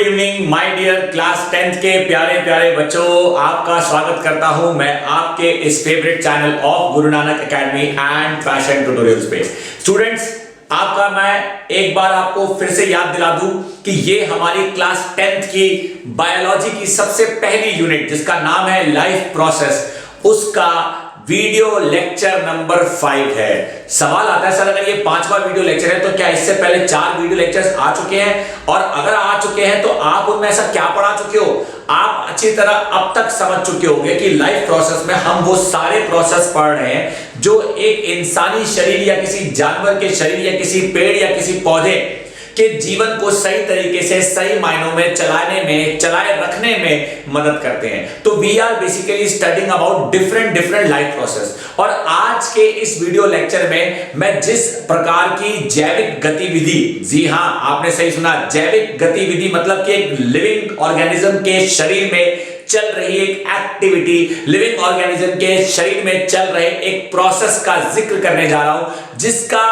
Evening my dear class 10th के प्यारे प्यारे बच्चों, आपका स्वागत करता हूं मैं आपके इस favourite channel of Guru Nanak academy and fashion tutorials पे। स्टूडेंट्स, आपका मैं एक बार आपको फिर से याद दिला दूं कि ये हमारी क्लास 10th की बायोलॉजी की सबसे पहली यूनिट जिसका नाम है लाइफ प्रोसेस, उसका वीडियो लेक्चर नंबर 5 है। सवाल आता है सर अगर ये 5वां वीडियो लेक्चर है तो क्या इससे पहले 4 वीडियो लेक्चर्स आ चुके हैं, और अगर आ चुके हैं तो आप उनमें ऐसा क्या पढ़ा चुके हो? आप अच्छी तरह अब तक समझ चुके होंगे कि लाइफ प्रोसेस में हम वो सारे प्रोसेस पढ़ रहे हैं जो एक इंसानी शरीर या किसी जानवर के शरीर या किसी पेड़ या किसी पौधे के जीवन को सही तरीके से सही मायनों में चलाए रखने में मदद करते हैं। तो we are basically studying about different life process. और आज के इस वीडियो लेक्चर में मैं जिस प्रकार की जैविक गतिविधि, जी हां आपने सही सुना, जैविक गतिविधि मतलब कि एक लिविंग ऑर्गेनिज्म के शरीर में चल रही एक एक्टिविटी, लिविंग ऑर्गेनिज्म के शरीर में चल रहे एक प्रोसेस का जिक्र करने जा रहा हूं, जिसका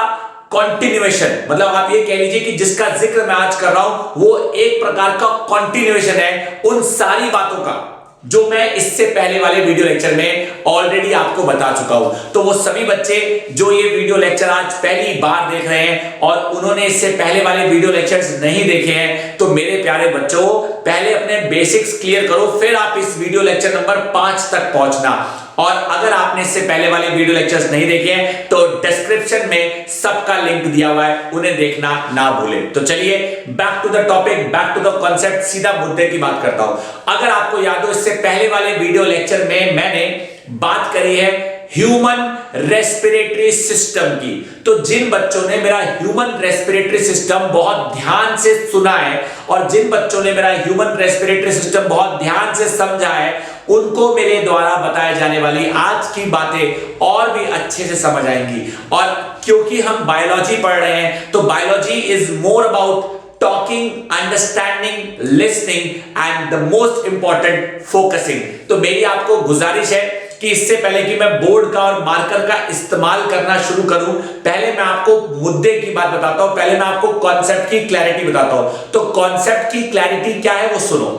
कॉन्टिन्यूएशन, मतलब आप ये कह लीजिए कि जिसका जिक्र मैं आज कर रहा हूं वो एक प्रकार का कॉन्टिन्यूएशन है उन सारी बातों का जो मैं इससे पहले वाले वीडियो लेक्चर में ऑलरेडी आपको बता चुका हूं। तो वो सभी बच्चे जो ये वीडियो लेक्चर आज पहली बार देख रहे हैं और उन्होंने इससे पहले वाले वीडियो लेक्चर्स नहीं देखे हैं, तो मेरे प्यारे बच्चों पहले अपने बेसिक्स क्लियर करो, फिर आप इस वीडियो लेक्चर नंबर 5 तक पहुंचना। और अगर आपने इससे पहले वाले वीडियो लेक्चर्स नहीं देखे हैं तो डिस्क्रिप्शन में सबका लिंक दिया हुआ है, उन्हें देखना ना भूलें। तो चलिए back to the topic, back to the concept, सीधा मुद्दे की बात करता हूं। अगर आपको याद हो इससे पहले वाले वीडियो लेक्चर में मैंने बात करी है ह्यूमन रेस्पिरेटरी सिस्टम की। तो जिन बच्चों ने मेरा ह्यूमन रेस्पिरेटरी सिस्टम बहुत ध्यान से सुना है और जिन बच्चों ने मेरा ह्यूमन रेस्पिरेटरी सिस्टम बहुत ध्यान से समझा है, उनको मेरे द्वारा बताए जाने वाली आज की बातें और भी अच्छे से समझ आएंगी। और क्योंकि हम बायोलॉजी पढ़ रहे हैं तो biology is more about talking, understanding, listening and the most important focusing. तो मेरी आपको गुजारिश है कि इससे पहले कि मैं बोर्ड का और मार्कर का इस्तेमाल करना शुरू करूं, पहले मैं आपको मुद्दे की बात बताता हूं, पहले मैं आपको कॉन्सेप्ट की क्लैरिटी बताता हूं। तो कॉन्सेप्ट की क्लैरिटी क्या है वो सुनो।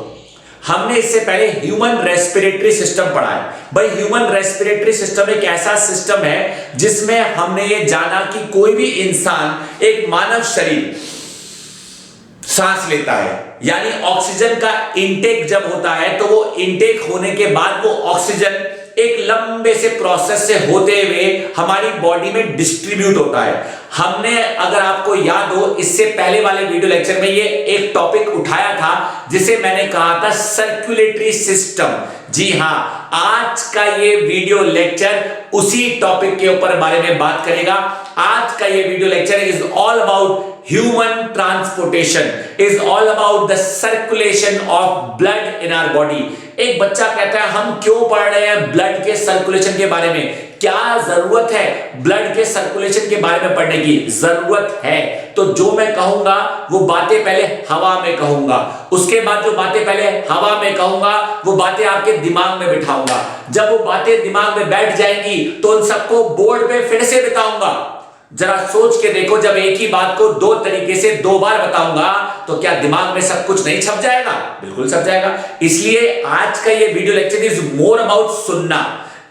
हमने इससे पहले ह्यूमन रेस्पिरेटरी सिस्टम पढ़ा है। भाई ह्यूमन रेस्पिरेटरी सिस्टम एक ऐसा सिस्टम है जिसमें हमने ये जाना कि कोई भी इंसान, एक मानव शरीर सांस लेता है, यानी ऑक्सीजन का इनटेक जब होता है तो वो इनटेक होने के बाद वो ऑक्सीजन एक लंबे से प्रोसेस से होते हुए हमारी बॉडी में डिस्ट्रीब्यूट होता है। हमने, अगर आपको याद हो, इससे पहले वाले वीडियो लेक्चर में ये एक टॉपिक उठाया था जिसे मैंने कहा था सर्कुलेटरी सिस्टम। जी हां, आज का ये वीडियो लेक्चर उसी टॉपिक के ऊपर बारे में बात करेगा। आज का ये video lecture is all about human transportation, is all about the circulation of blood in our body. एक बच्चा कहता है हम क्यों पढ़ रहे हैं ब्लड के सर्कुलेशन के बारे में, क्या जरूरत है ब्लड के सर्कुलेशन के बारे में पढ़ने की? जरूरत है। तो जो मैं कहूंगा वो बातें पहले हवा में कहूंगा, उसके बाद जो बातें पहले हवा में कहूंगा वो बातें आपके दिमाग में बिठाऊंगा। जब वो बातें दिमाग में बैठ जाएंगी तो उन सबको बोर्ड पे फिर से बताऊंगा। जरा सोच के देखो, जब एक ही बात को 2 तरीके से 2 बार बताऊंगा तो क्या दिमाग में सब कुछ नहीं छप जाएगा? बिल्कुल छप जाएगा। इसलिए आज का ये video lecture is more about सुनना।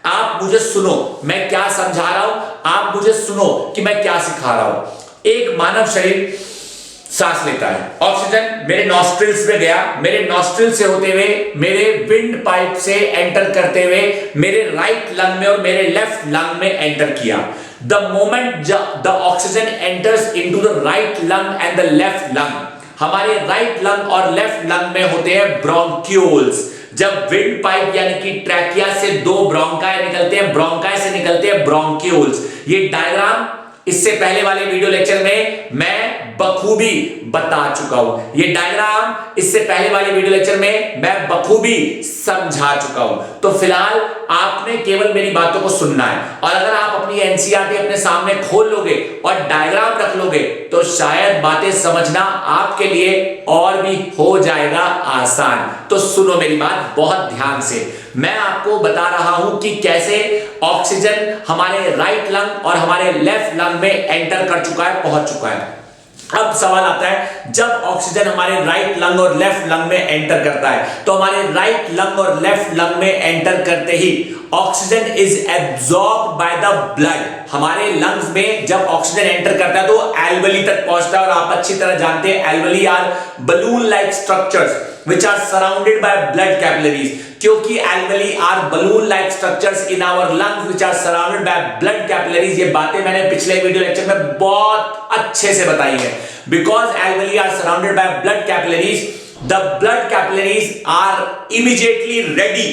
आप मुझे सुनो मैं क्या समझा रहा हूं, आप मुझे सुनो कि मैं क्या सिखा रहा हूं। एक मानव शरीर सांस लेता है, ऑक्सीजन मेरे नॉस्ट्रिल्स में गया, मेरे नॉस्ट्रिल से होते हुए मेरे विंड पाइप से एंटर करते हुए मेरे राइट लंग में और मेरे लेफ्ट लंग में एंटर किया। The moment the oxygen enters into the right lung and the left lung, हमारे राइट लंग और लेफ्ट लंग में होते हैं ब्रोंक्यूल्स। जब विंड पाइप यानी कि ट्रैकिया से 2 ब्रोंकाई निकलते हैं, ब्रोंकाई से निकलते हैं ब्रोंक्यूल्स। ये डायग्राम इससे पहले वाले वीडियो लेक्चर में मैं बखूबी बता चुका हूं। ये डायग्राम इससे पहले वाले वीडियो लेक्चर में मैं बखूबी समझा चुका हूं। तो फिलहाल आपने केवल मेरी बातों को सुनना है, और अगर आप अपनी एनसीईआरटी अपने सामने खोल लोगे और डायग्राम रख लोगे तो शायद बातें समझना आपके लिए और भी हो जाएगा आसान। तो सुनो मेरी बात बहुत ध्यान से। मैं आपको बता रहा हूं कि कैसे ऑक्सीजन हमारे राइट लंग और हमारे लेफ्ट लंग में एंटर कर चुका है, पहुंच चुका है। अब सवाल आता है, जब ऑक्सीजन हमारे राइट लंग और लेफ्ट लंग में एंटर करता है, तो हमारे राइट लंग और लेफ्ट लंग में एंटर करते ही oxygen is absorb by the blood. हमारे लंग्स में जब ऑक्सीजन एंटर करता है तो एल्वेली तक पहुंचता है, और आप अच्छी तरह जानते हैं alveoli are balloon like structures which are surrounded by blood capillaries, क्योंकि alveoli are balloon like structures in our lungs which are surrounded by blood capillaries। ये बातें मैंने पिछले वीडियो लेक्चर में बहुत अच्छे से बताई है। Because alveoli are surrounded by blood capillaries, the blood capillaries are immediately ready,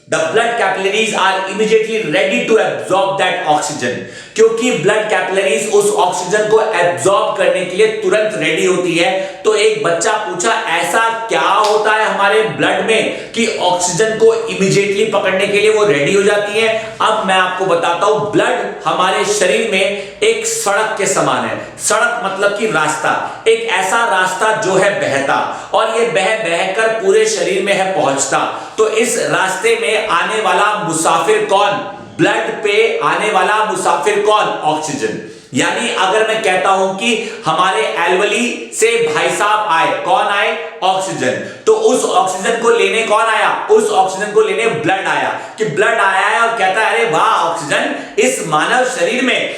the blood capillaries are immediately ready to absorb that oxygen। क्योंकि ब्लड कैपिलरीज उस ऑक्सीजन को एब्जॉर्ब करने के लिए तुरंत रेडी होती है। तो एक बच्चा पूछा, ऐसा क्या होता है हमारे ब्लड में कि ऑक्सीजन को इमीडिएटली पकड़ने के लिए वो रेडी हो जाती है? अब मैं आपको बताता हूं, ब्लड हमारे शरीर में एक सड़क के समान है। सड़क मतलब कि रास्ता, एक ऐसा रास्ता जो है बहता, और ये बहकर पूरे शरीर में है पहुंचता। तो इस रास्ते में आने वाला मुसाफिर कौन? ब्लड पे आने वाला मुसाफिर कौन? ऑक्सीजन। यानी अगर मैं कहता हूं कि हमारे एल्वेली से भाई साहब आए, कौन आए? ऑक्सीजन। तो उस ऑक्सीजन को लेने कौन आया? उस ऑक्सीजन को लेने ब्लड आया। कि ब्लड आया है और कहता है, अरे वाह ऑक्सीजन, इस मानव शरीर में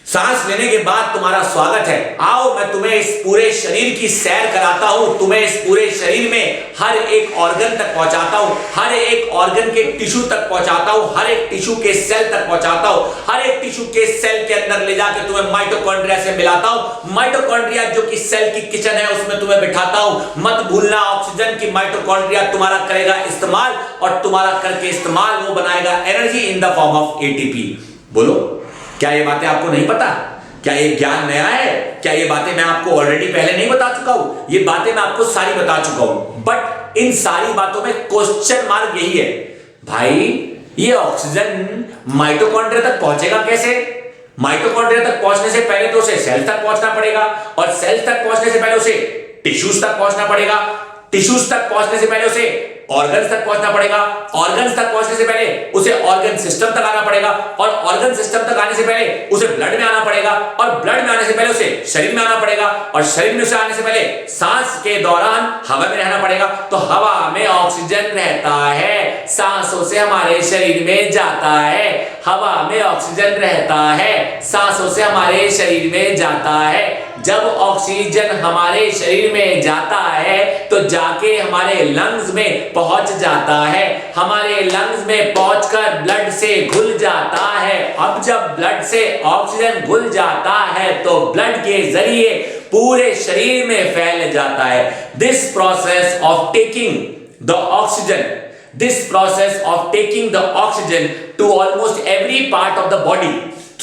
सांस लेने के बाद तुम्हारा स्वागत है, आओ मैं तुम्हें इस पूरे शरीर की सैर कराता हूं, तुम्हें इस पूरे शरीर में हर एक ऑर्गन तक पहुंचाता हूं, हर एक ऑर्गन के टिश्यू तक पहुंचाता हूं, हर एक टिश्यू के सेल तक पहुंचाता हूं, हर एक टिश्यू के सेल के अंदर ले जाके तुम्हें माइटोकॉन्ड्रिया से मिलाता हूं। माइटोकॉन्ड्रिया जो कि सेल की किचन है उसमें तुम्हें बिठाता हूं। मत भूलना ऑक्सीजन की माइटोकॉन्ड्रिया तुम्हारा करेगा इस्तेमाल, और तुम्हारा करके इस्तेमाल वो बनाएगा energy in the form of ATP. बोलो, क्या ये बातें आपको नहीं पता? क्या ये ज्ञान नया है? क्या ये बातें मैं आपको ऑलरेडी पहले नहीं बता चुका हूं? ये बातें मैं आपको सारी बता चुका हूं, बट इन सारी बातों में क्वेश्चन मार्क यही है, भाई ये ऑक्सीजन माइटोकॉन्ड्रिया तक पहुंचेगा कैसे? माइटोकॉन्ड्रिया तक पहुंचने से पहले तो उसे सेल तक पहुंचना पड़ेगा, और सेल्स तक पहुंचने से पहले उसे टिश्यूज तक पहुंचना पड़ेगा, टिश्यूज तक पहुंचने से पहले उसे ऑर्गन्स तक पहुंचना पड़ेगा, ऑर्गन्स तक पहुंचने से पहले उसे ऑर्गन सिस्टम तक आना पड़ेगा, और ऑर्गन सिस्टम तक आने से पहले उसे ब्लड में आना पड़ेगा, और ब्लड में आने से पहले उसे शरीर में आना पड़ेगा, और शरीर में उसे आने से पहले सांस के दौरान हवा में रहना पड़ेगा। तो हवा में ऑक्सीजन रहता है, सांसों से हमारे शरीर में जाता है। हवा में ऑक्सीजन रहता है, सांसों से हमारे शरीर में जाता है। जब ऑक्सीजन हमारे शरीर में जाता है तो जाके हमारे लंग्स में पहुंच जाता है, हमारे लंग्स में पहुंचकर ब्लड से घुल जाता है। अब जब ब्लड से ऑक्सीजन घुल जाता है तो ब्लड के जरिए पूरे शरीर में फैल जाता है। This process of taking the oxygen, this process of taking the oxygen to almost every part of the body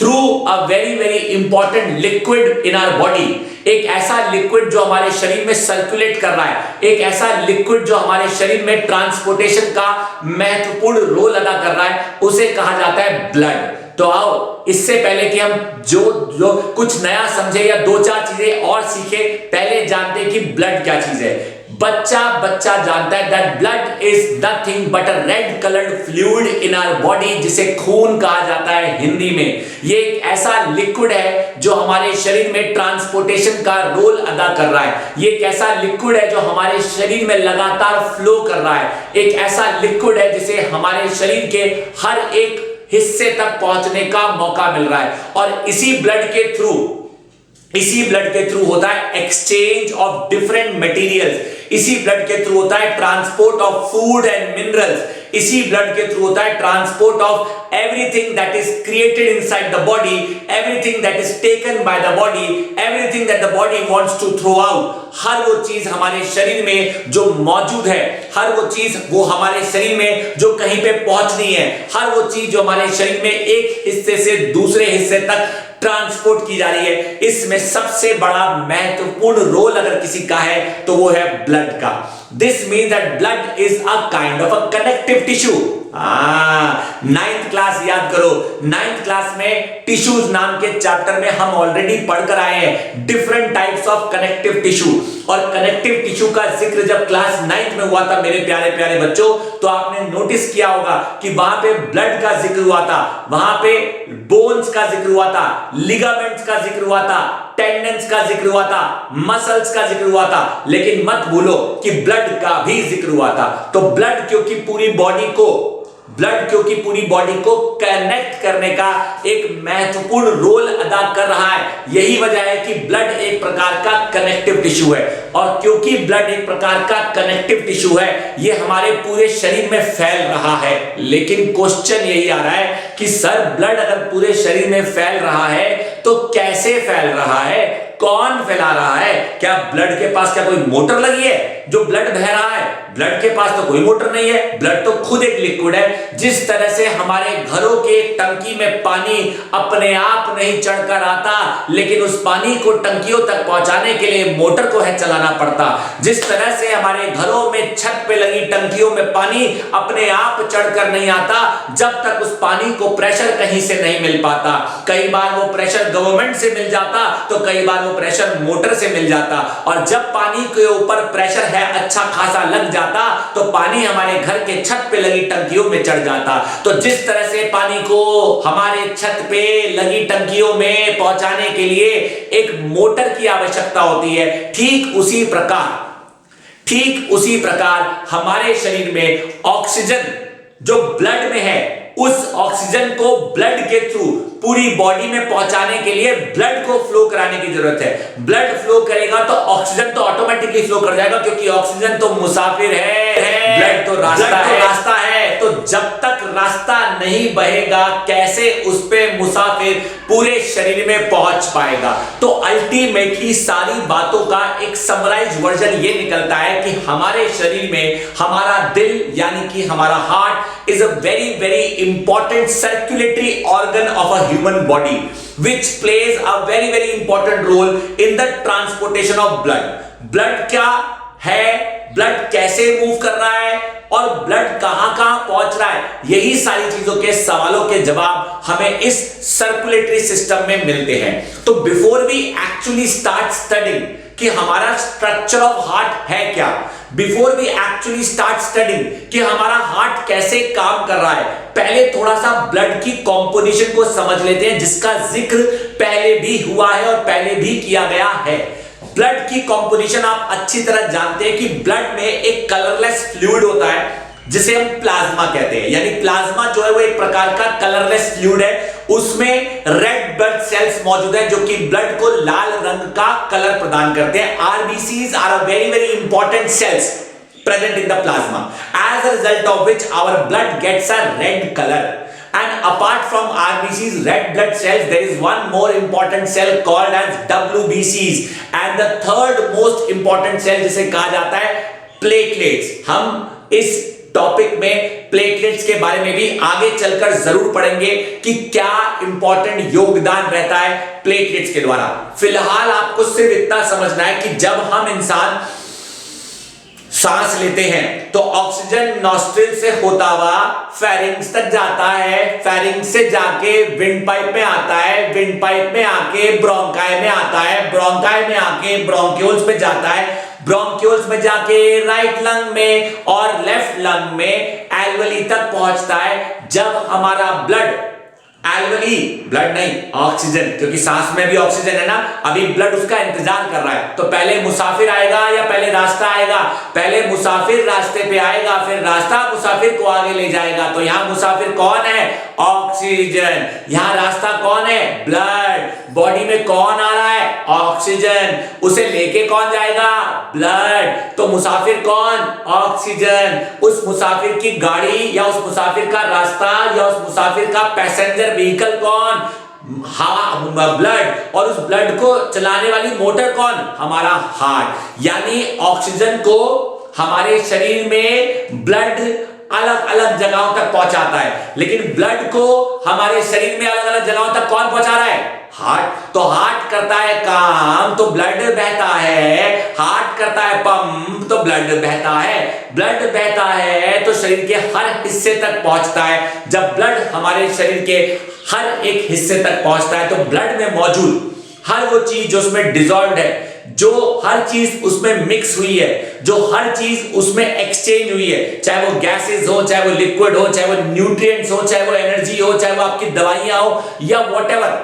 through a very important liquid in our body, एक ऐसा लिक्विड जो हमारे शरीर में सर्कुलेट कर रहा है, एक ऐसा लिक्विड जो हमारे शरीर में ट्रांसपोर्टेशन का महत्वपूर्ण रोल अदा कर रहा है, उसे कहा जाता है ब्लड। तो आओ, इससे पहले कि हम जो कुछ नया समझे या दो चार चीजें और सीखे, पहले जानते हैं कि ब्लड क्या चीज है। बच्चा जानता है that blood is nothing but a red coloured fluid in our body, जिसे खून कहा जाता है हिंदी में। ये एक ऐसा लिक्विड है जो हमारे शरीर में ट्रांसपोर्टेशन का रोल अदा कर रहा है। ये एक ऐसा लिक्विड है जो हमारे शरीर में लगातार फ्लो कर रहा है। एक ऐसा लिक्विड है जिसे हमारे शरीर के हर एक हिस्से तक पहुंचने का मौका मिल रहा है, और इसी ब्लड के थ्रू होता है एक्सचेंज ऑफ डिफरेंट मटेरियल्स, इसी ब्लड के थ्रू होता है transport of food and minerals, इसी ब्लड के थ्रू होता है transport of everything that is created inside the body, everything that is taken by the body, everything that the body wants to throw out. हर वो चीज हमारे शरीर में जो मौजूद है, हर वो चीज वो हमारे शरीर में जो कहीं पे पहुंचनी है, हर वो चीज जो हमारे शरीर में एक हिस्से से दूसरे हिस्से तक ट्रांसपोर्ट की जा रही है, इसमें सबसे बड़ा महत्वपूर्ण रोल अगर किसी का है तो वो है ब्लड का। This means that blood is a kind of a connective tissue. Ninth class याद करो। नाइन्थ क्लास में टिश्यूज नाम के चैप्टर में हम ऑलरेडी पढ़कर आए हैं different types of connective tissue. और कनेक्टिव टिश्यू का जिक्र जब क्लास 9th में हुआ था मेरे प्यारे प्यारे बच्चों, तो आपने नोटिस किया होगा कि वहां पे ब्लड का जिक्र हुआ था, वहां पे बोन्स का जिक्र हुआ था, लिगामेंट्स का जिक्र हुआ था, टेंडन्स का जिक्र हुआ था, मसल्स का जिक्र हुआ था। लेकिन मत भूलो कि ब्लड का भी जिक्र हुआ था। तो ब्लड क्योंकि पूरी बॉडी को कनेक्ट करने का एक महत्वपूर्ण रोल अदा कर रहा है, यही वजह है कि ब्लड एक प्रकार का कनेक्टिव टिश्यू है। और क्योंकि ब्लड एक प्रकार का कनेक्टिव टिश्यू है, ये हमारे पूरे शरीर में फैल रहा है। लेकिन क्वेश्चन यही आ रहा है कि सर ब्लड अगर पूरे शरीर में फैल रहा है तो कैसे फैल रहा है, कौन फैला रहा है? क्या ब्लड के पास क्या कोई मोटर लगी है जो ब्लड बह रहा है? ब्लड के पास तो कोई मोटर नहीं है, ब्लड तो खुद एक लिक्विड है। जिस तरह से हमारे घरों के टंकी में पानी अपने आप नहीं चढ़कर आता, लेकिन उस पानी को टंकियों तक पहुंचाने के लिए मोटर को है चलाना पड़ता, जिस तरह से हमारे घरों में छत पे लगी टंकियों में पानी अपने आप चढ़कर नहीं आता जब तक उस पानी को प्रेशर कहीं से नहीं मिल पाता। कई बार वो प्रेशर गवर्नमेंट से मिल जाता, तो कई बार वो प्रेशर मोटर से मिल जाता। और जब पानी के ऊपर प्रेशर है अच्छा खासा लग जाता, तो पानी हमारे घर के छत पे लगी टंकियों में चढ़ जाता। तो जिस तरह से पानी को हमारे छत पे लगी टंकियों में पहुंचाने के लिए एक मोटर की आवश्यकता होती है, ठीक उसी प्रकार हमारे शरीर में ऑक्सीजन जो ब्लड में है, उस ऑक्सीजन को ब्लड के थ्रू पूरी बॉडी में पहुंचाने के लिए ब्लड को फ्लो कराने की जरूरत है। ब्लड फ्लो करेगा तो ऑक्सीजन तो ऑटोमेटिकली फ्लो कर जाएगा, क्योंकि ऑक्सीजन तो मुसाफिर है, ब्लड तो रास्ता है। तो जब तक रास्ता नहीं बहेगा, कैसे उस पे मुसाफिर पूरे शरीर में पहुंच पाएगा? तो अल्टीमेटली सारी बातों का एक समराइज वर्जन ये निकलता है कि हमारे शरीर में हमारा दिल यानी कि हमारा heart is a very very important circulatory organ of a human body which plays a very very important role in the transportation of blood. Blood क्या है, ब्लड कैसे मूव कर रहा है और ब्लड कहां-कहां पहुंच रहा है, यही सारी चीजों के सवालों के जवाब हमें इस सर्कुलेटरी सिस्टम में मिलते हैं। तो before we actually start studying कि हमारा स्ट्रक्चर ऑफ हार्ट है क्या, before we actually start studying कि हमारा हार्ट कैसे काम कर रहा है, पहले थोड़ा सा ब्लड की कॉम्पोजिशन को समझ लेते हैं, जिसका जिक्र पहले भी हुआ है और पहले भी किया गया है। ब्लड की कॉम्पोजिशन आप अच्छी तरह जानते हैं कि ब्लड में एक कलरलेस फ्लूइड होता है जिसे हम प्लाज्मा कहते हैं। यानी प्लाज्मा जो है वो एक प्रकार का कलरलेस फ्लूइड है, उसमें रेड ब्लड सेल्स मौजूद है जो कि ब्लड को लाल रंग का कलर प्रदान करते हैं। RBCs are a very very important cells present in the plasma, as a result of which our blood gets a red color. And apart from RBCs, red blood cells, there is one more important cell called as WBCs, and the third most important cell जिसे कहा जाता है platelets. हम इस topic में platelets के बारे में भी आगे चलकर जरूर पढ़ेंगे कि क्या इंपॉर्टेंट योगदान रहता है प्लेटलेट्स के द्वारा। फिलहाल आपको सिर्फ इतना समझना है कि जब हम इंसान सांस लेते हैं तो ऑक्सीजन नॉस्ट्रिल से होता हुआ फेरिंग्स तक जाता है, फेरिंग्स से जाके विंड पाइप में आता है, विंड पाइप में आके ब्रोंकाई में आता है, ब्रोंकाई में आके ब्रोंक्यूल्स में जाता है, ब्रोंक्यूल्स में जाके राइट लंग में और लेफ्ट लंग में एल्वेली तक पहुंचता है। जब हमारा ब्लड एल्वेली, ब्लड नहीं ऑक्सीजन, क्योंकि सांस में भी ऑक्सीजन है ना, अभी ब्लड उसका इंतजार कर रहा है। तो पहले मुसाफिर आएगा या पहले रास्ता आएगा? पहले मुसाफिर रास्ते पे आएगा, फिर रास्ता मुसाफिर को आगे ले जाएगा। तो यहां मुसाफिर कौन है? ऑक्सीजन। यहां रास्ता कौन है? ब्लड। बॉडी में कौन आ रहा है? ऑक्सीजन। उसे लेके कौन जाएगा? ब्लड। तो मुसाफिर कौन? ऑक्सीजन। उस मुसाफिर की गाड़ी या उस मुसाफिर का रास्ता या उस मुसाफिर का पैसेंजर व्हीकल कौन? ब्लड। और उस ब्लड को चलाने वाली मोटर कौन? हमारा हार्ट। यानी ऑक्सीजन को हमारे शरीर में ब्लड अलग अलग जगहों तक पहुंचाता है, लेकिन ब्लड को हमारे शरीर में अलग अलग जगहों तक कौन पहुंचा रहा है? हार्ट। तो हार्ट करता है काम तो ब्लड बहता है, हार्ट करता है पंप तो ब्लड बहता है। ब्लड बहता है तो शरीर के हर हिस्से तक पहुंचता है। जब ब्लड हमारे शरीर के हर एक हिस्से तक पहुंचता है तो ब्लड में मौजूद हर वो चीज जो उसमें डिसॉल्व्ड है, जो हर चीज उसमें मिक्स हुई है, जो हर चीज उसमें एक्सचेंज हुई है, चाहे वो गैसेस हो, चाहे वो लिक्विड हो, चाहे वो न्यूट्रिएंट्स हो, चाहे वो एनर्जी हो, चाहे वो आपकी दवाइयां हो या whatever,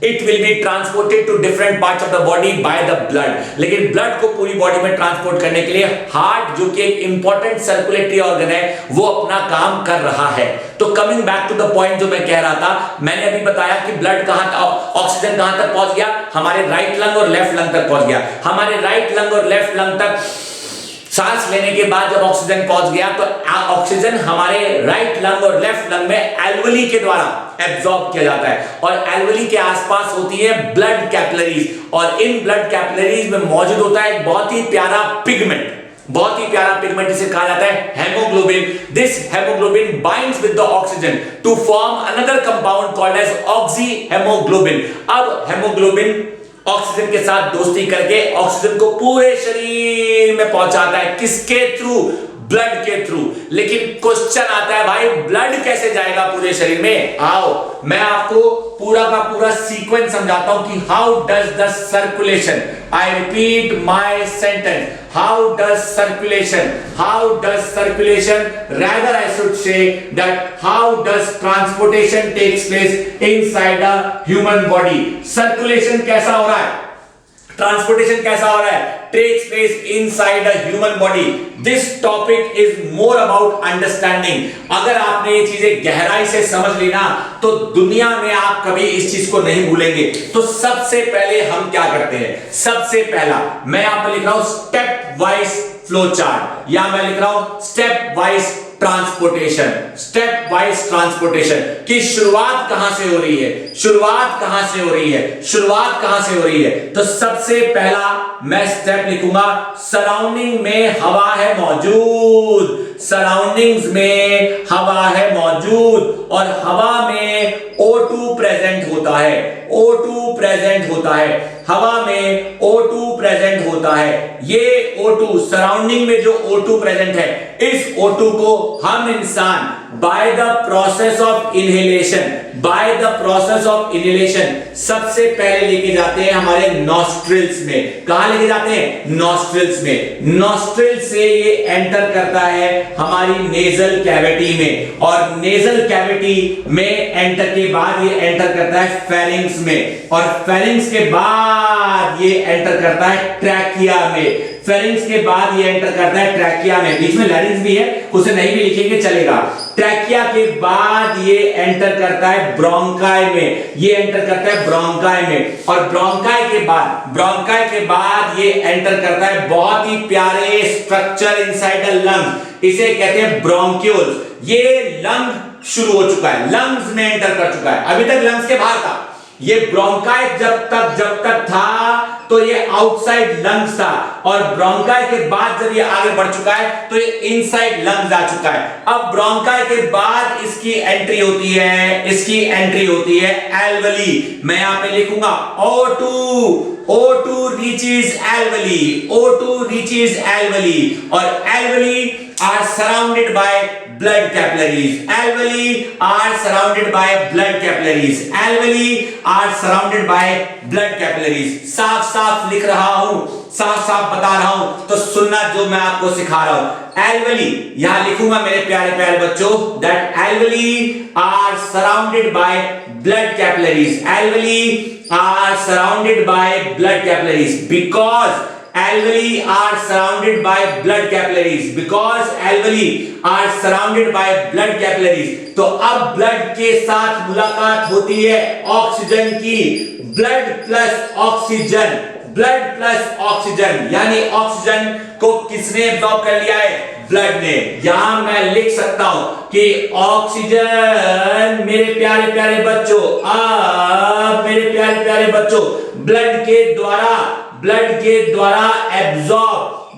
it will be transported to different parts of the body by the blood. लेकिन ब्लड को पूरी बॉडी में ट्रांसपोर्ट करने के लिए हार्ट, जो कि एक इंपॉर्टेंट सर्कुलेटरी ऑर्गन है, वो अपना काम कर रहा है। तो coming back to the point जो मैं कह रहा था, मैंने अभी बताया कि ब्लड ऑक्सीजन कहां तक पहुंच गया, हमारे राइट लंग और लेफ्ट लंग तक पहुंच गया। हमारे राइट लंग और लेफ्ट लंग तक सांस लेने के बाद जब ऑक्सीजन पहुंच गया तो ऑक्सीजन हमारे राइट लंग और लेफ्ट लंग में एल्वेली के द्वारा एब्जॉर्ब किया जाता है और एल्वेली के आसपास होती है ब्लड कैपिलरीज और इन ब्लड कैपिलरीज में मौजूद होता है एक बहुत ही प्यारा पिगमेंट, बहुत ही प्यारा पिगमेंट जिसे कहा जाता है haemoglobin. This haemoglobin binds with the oxygen to form another compound called as oxyhaemoglobin. अब हेमोग्लोबिन ऑक्सीजन के साथ दोस्ती करके ऑक्सीजन को पूरे शरीर में पहुंचाता है। किसके थ्रू? ब्लड के थ्रू। लेकिन क्वेश्चन आता है, भाई ब्लड कैसे जाएगा पूरे शरीर में? आओ मैं आपको पूरा का पूरा सीक्वेंस समझाता हूं कि how does the circulation, I repeat my sentence, how does circulation rather I should say that how does transportation takes place inside a human body। Circulation कैसा हो रहा है, ट्रांसपोर्टेशन कैसा हो रहा है, takes place inside a human body। This topic is more about understanding। अगर आपने ये चीजें गहराई से समझ ली ना तो दुनिया में आप कभी इस चीज को नहीं भूलेंगे। तो सबसे पहले हम क्या करते हैं, सबसे पहला मैं यहां पर लिख रहा हूं स्टेप वाइज फ्लो चार्ट, या मैं लिख रहा हूं step wise transportation, step wise transportation की शुरुआत कहां से हो रही है, शुरुआत कहां से हो रही है, शुरुआत कहां से हो रही है। तो सबसे पहला मैं स्टेप लिखूंगा, सराउंडिंग में हवा है मौजूद, सराउंडिंग्स में हवा है मौजूद और हवा में O2 प्रेजेंट होता है, O2 प्रेजेंट होता है, हवा में O2 प्रेजेंट होता है। ये O2 सराउंडिंग में जो O2 प्रेजेंट है, इस O2 को हम इंसान by the process of inhalation, by the process of inhalation सबसे पहले लेके जाते हैं हमारे नॉस्ट्रिल्स में। कहां लेके जाते हैं? नॉस्ट्रिल्स में। नॉस्ट्रिल से ये एंटर करता है हमारी नेजल कैविटी में और नेजल कैविटी में एंटर के बाद ये एंटर करता है फेरिंग्स में और फेरिंग्स के बाद ये एंटर करता है ट्रैकिया में, फेरिंग्स के बाद ये एंटर करता है ट्रैकिया में। बीच में लैरिंक्स भी है, उसे नहीं भी लिखेंगे चलेगा। ट्रैकिया के बाद ये एंटर करता है ब्रोंकाई में, ये एंटर करता है ब्रोंकाई में और ब्रोंकाई के बाद ये एंटर करता है बहुत ही प्यारे स्ट्रक्चर इनसाइड द लंग्स, इसे कहते हैं ब्रोंक्यूल्स। ये लंग शुरू हो चुका है, लंग्स में एंटर कर चुका है, अभी तक लंग्स के बाहर था। ये ब्रोंकाई जब तक था तो ये आउटसाइड लंग्स था और ब्रोंकाई के बाद जब ये आगे बढ़ चुका है तो ये इनसाइड लंग्स आ चुका है। अब ब्रोंकाई के बाद इसकी एंट्री होती है एल्वेली। मैं यहां पे लिखूंगा O2 reaches alveoli, O2 reaches alveoli और alveoli are surrounded by blood capillaries, alveoli are surrounded by blood capillaries, alveoli are surrounded by blood capillaries। साफ लिख रहा हूं, साफ बता रहा हूं तो सुनना जो मैं आपको सिखा रहा हूं। alveoli यहां लिखूंगा मेरे प्यारे बच्चों, that alveoli are surrounded by blood capillaries, alveoli are surrounded by blood capillaries because alveoli are surrounded by blood capillaries, because alveoli are surrounded by blood capillaries। तो अब ब्लड के साथ मुलाकात होती है ऑक्सीजन की, blood plus oxygen, blood plus oxygen, यानी oxygen को किसने एब्जॉर्ब कर लिया है? ब्लड ने। यहां मैं लिख सकता हूं कि ऑक्सीजन मेरे प्यारे बच्चों, आप मेरे प्यारे बच्चों ब्लड के द्वारा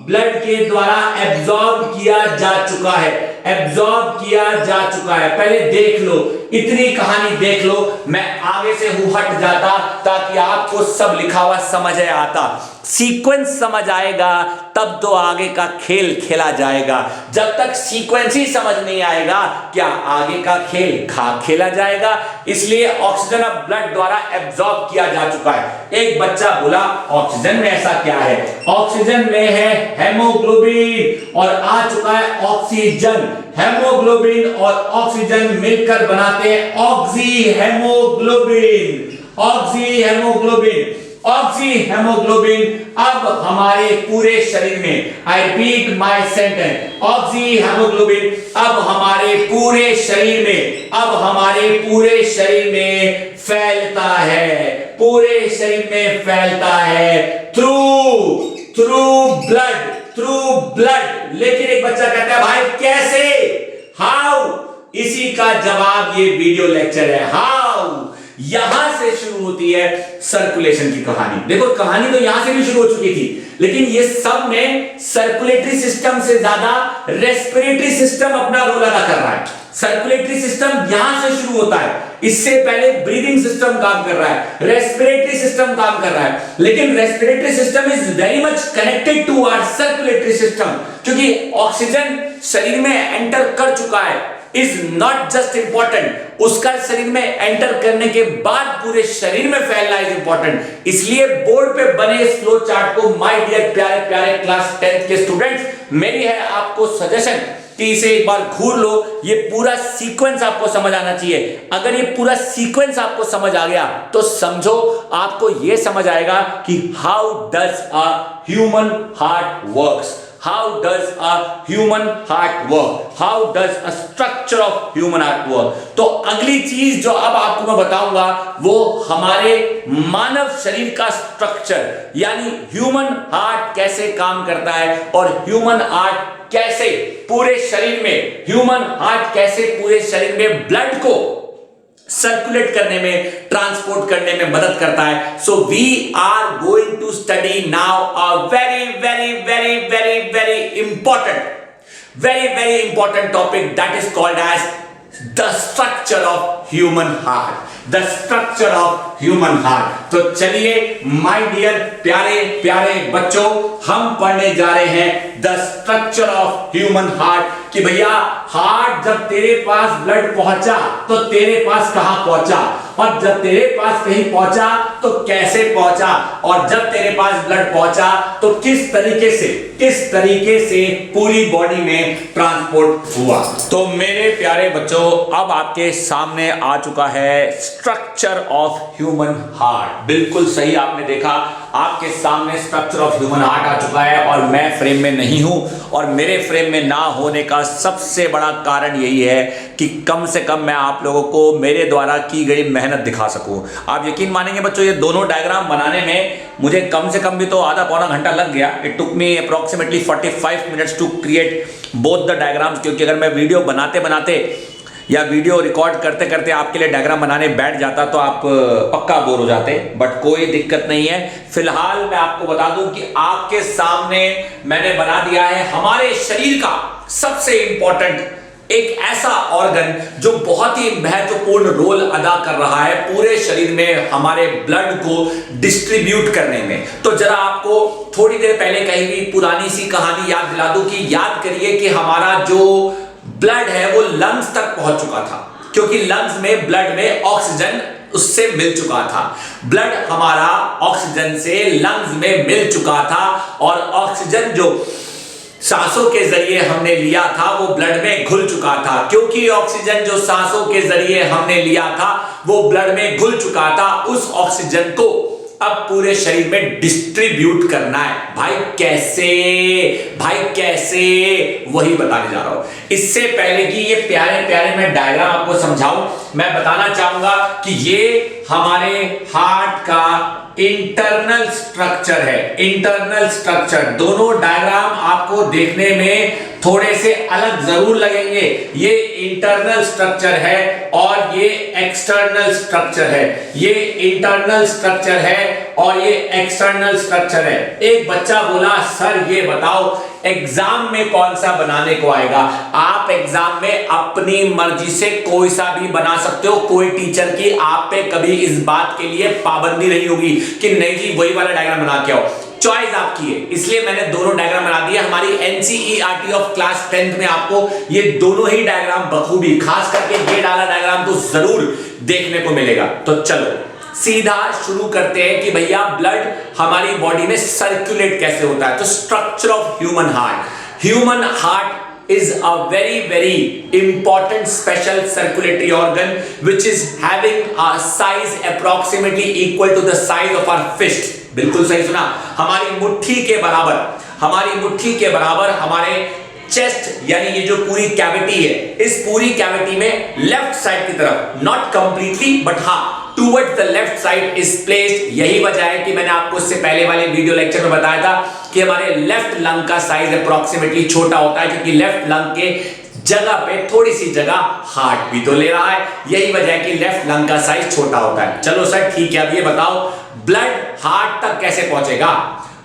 ब्लड के द्वारा एब्जॉर्ब किया जा चुका है, एब्जॉर्ब किया जा चुका है। पहले देख लो, इतनी कहानी देख लो, मैं आगे से हट जाता ताकि आपको सब लिखा हुआ समझ आता। सीक्वेंस समझ आएगा तब तो आगे का खेल खेला जाएगा। जब तक सीक्वेंस ही समझ नहीं आएगा, क्या आगे का खेल खेला जाएगा? इसलिए ऑक्सीजन अब ब्लड द्वारा एब्जॉर्ब किया जा चुका है। एक बच्चा बोला ऑक्सीजन में ऐसा क्या है? ऑक्सीजन में है हेमोग्लोबिन और आ चुका है ऑक्सीजन। हेमोग्लोबिन और ऑक्सीजन मिलकर बनाते हैं oxy haemoglobin. Oxy haemoglobin, oxy haemoglobin अब हमारे पूरे शरीर में, I repeat my sentence, oxy haemoglobin अब हमारे पूरे शरीर में, अब हमारे पूरे शरीर में फैलता है, पूरे शरीर में फैलता है थ्रू ब्लड। लेकिन एक बच्चा कहता है भाई कैसे, हाउ? इसी का जवाब ये वीडियो लेक्चर है। हाउ? यहां से शुरू होती है सर्कुलेशन की कहानी। देखो कहानी तो यहां से भी शुरू हो चुकी थी, लेकिन ये सब में सर्कुलेटरी सिस्टम से ज्यादा रेस्पिरेटरी सिस्टम अपना रोल अदा कर रहा है। सर्कुलेटरी सिस्टम यहां से शुरू होता है, इससे पहले ब्रीदिंग सिस्टम काम कर रहा है, रेस्पिरेटरी सिस्टम काम कर रहा है। लेकिन respiratory system is very much connected to our circulatory system, क्योंकि ऑक्सीजन शरीर में एंटर कर चुका है, इज नॉट जस्ट इंपॉर्टेंट, उसका शरीर में एंटर करने के बाद पूरे शरीर में फैलना इज इंपॉर्टेंट। इसलिए बोर्ड पे बने इस फ्लो चार्ट को माय डियर प्यारे प्यारे क्लास 10th के स्टूडेंट्स, मेरी है आपको सजेशन कि इसे एक बार घूर लो। ये पूरा सीक्वेंस आपको समझ आना चाहिए। अगर ये पूरा सीक्वेंस आपको समझ आ गया तो समझो आपको ये समझ आएगा कि how does a human heart works, how does a human heart work, how does a structure of human heart work। तो अगली चीज जो अब आपको मैं बताऊंगा वो हमारे मानव शरीर का स्ट्रक्चर, यानी ह्यूमन हार्ट कैसे काम करता है और ह्यूमन हार्ट कैसे पूरे शरीर में, ह्यूमन हार्ट कैसे पूरे शरीर में ब्लड को सर्कुलेट करने में, ट्रांसपोर्ट करने में मदद करता है। So we are going to study now a very very very very very important topic that is called as the structure of human heart, the structure of human heart. तो चलिए my dear प्यारे प्यारे बच्चों, हम पढ़ने जा रहे हैं the structure of human heart कि भैया हार्ट जब तेरे पास ब्लड पहुंचा तो तेरे पास कहां पहुंचा, और जब तेरे पास कहीं पहुंचा तो कैसे पहुंचा, और जब तेरे पास ब्लड पहुंचा तो किस तरीके से पूरी बॉडी में ट्रांसपोर्ट हुआ। तो मेरे प्यारे बच्चों, अब आपके सामने आ चुका है स्ट्रक्चर ऑफ ह्यूमन हार्ट। बिल्कुल सही आपने देखा, आपके सामने स्ट्रक्चर ऑफ ह्यूमन हार्ट आ चुका है और मैं फ्रेम में नहीं हूं। और मेरे फ्रेम में ना होने का सबसे बड़ा कारण यही है कि कम से कम मैं आप लोगों को मेरे द्वारा की गई मेहनत दिखा सकूं। आप यकीन मानेंगे बच्चों, ये दोनों डायग्राम बनाने में मुझे कम से कम भी तो आधा पौना घंटा लग गया। It took me approximately 45 minutes to create both the diagrams, क्योंकि अगर मैं वीडियो बनाते बनाते या वीडियो रिकॉर्ड करते करते आपके लिए डायग्राम बनाने बैठ जाता तो आप पक्का बोर हो जाते, बट कोई दिक्कत नहीं है। फिलहाल मैं आपको बता दूं कि आपके सामने मैंने बना दिया है हमारे शरीर का सबसे इंपॉर्टेंट एक ऐसा ऑर्गन जो बहुत ही महत्वपूर्ण रोल अदा कर रहा है पूरे शरीर में हमारे ब्लड को डिस्ट्रीब्यूट करने में। तो जरा आपको थोड़ी देर पहले कही हुई पुरानी सी कहानी याद दिला दूं कि याद करिए कि हमारा जो ब्लड है वो लंग्स तक पहुंच चुका था, क्योंकि लंग्स में ब्लड में ऑक्सीजन उससे मिल चुका था। ब्लड हमारा ऑक्सीजन से लंग्स में मिल चुका था और ऑक्सीजन जो सांसों के जरिए हमने लिया था वो ब्लड में घुल चुका था। क्योंकि ऑक्सीजन जो सांसों के जरिए हमने लिया था वो ब्लड में घुल चुका था, उस ऑक्सीजन को अब पूरे शरीर में डिस्ट्रीब्यूट करना है। भाई कैसे वही बताने जा रहा हूं। इससे पहले कि ये प्यारे प्यारे मैं डायग्राम आपको समझाऊं, मैं बताना चाहूंगा कि ये हमारे हार्ट का इंटरनल स्ट्रक्चर है। इंटरनल स्ट्रक्चर, दोनों डायग्राम आपको देखने में थोड़े से अलग जरूर लगेंगे। ये इंटरनल स्ट्रक्चर है और ये एक्सटर्नल स्ट्रक्चर है। ये इंटरनल स्ट्रक्चर है और ये एक्सटर्नल स्ट्रक्चर है। एक बच्चा बोला सर ये बताओ एग्जाम में कौन सा बनाने को आएगा? आप एग्जाम में अपनी मर्जी से कोई सा भी बना सकते हो, कोई टीचर की आप पे कभी इस बात के लिए पाबंदी नहीं होगी कि नहीं जी वही वाला डायग्राम बना के आओ। चॉइस आपकी है, इसलिए मैंने दोनों डायग्राम बना दिए। हमारी एनसीईआरटी ऑफ क्लास 10th में आपको ये दोनों ही डायग्राम बखूबी, खास करके ये डाला डायग्राम तो जरूर देखने को मिलेगा। तो चलो सीधा शुरू करते हैं कि भैया ब्लड हमारी बॉडी में सर्कुलेट कैसे होता है। तो structure of human heart. Human heart is a very important special circulatory organ which is having a size approximately equal to the size of our fist। बिल्कुल सही सुना, हमारी मुट्ठी के बराबर, हमारी मुट्ठी के बराबर हमारे चेस्ट यानी ये जो पूरी कैविटी है, इस पूरी कैविटी में लेफ्ट साइड की तरफ, नॉट कंप्लीटली बट हाँ towards the left side is placed. यही वजह है कि मैंने आपको इससे पहले वाले वीडियो लेक्चर में बताया था कि हमारे लेफ्ट लंग का साइज अप्रोक्सीमेटली छोटा होता है, क्योंकि लेफ्ट लंग के जगह पे थोड़ी सी जगह हार्ट भी तो ले रहा है। यही वजह है कि लेफ्ट लंग का साइज छोटा होता है। चलो सर ठीक है, अब ये बताओ ब्लड हार्ट तक कैसे पहुंचेगा?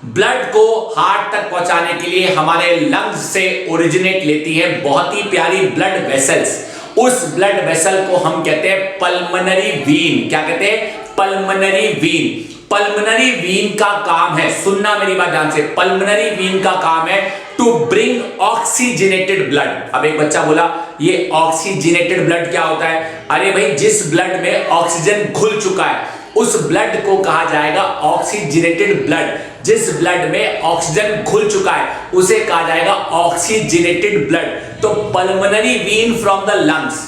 ब्लड को हार्ट तक पहुंचाने के लिए हमारे लंग्स से ओरिजिनेट लेती है बहुत ही प्यारी ब्लड वेसल्स। उस ब्लड वेसल को हम कहते हैं पल्मोनरी वीन। क्या कहते हैं? Pulmonary Wien. पल्मोनरी वीन का काम है, सुनना मेरी बात ध्यान से, पल्मोनरी वीन का काम है टू ब्रिंग ऑक्सीजनेटेड ब्लड। अब एक बच्चा बोला ये ऑक्सीजनेटेड ब्लड क्या होता है? अरे भाई जिस ब्लड में ऑक्सीजन घुल चुका है उस ब्लड को कहा जाएगा ऑक्सीजनेटेड ब्लड। जिस ब्लड में ऑक्सीजन घुल चुका है उसे कहा जाएगा ऑक्सीजनेटेड ब्लड। तो pulmonary vein from the lungs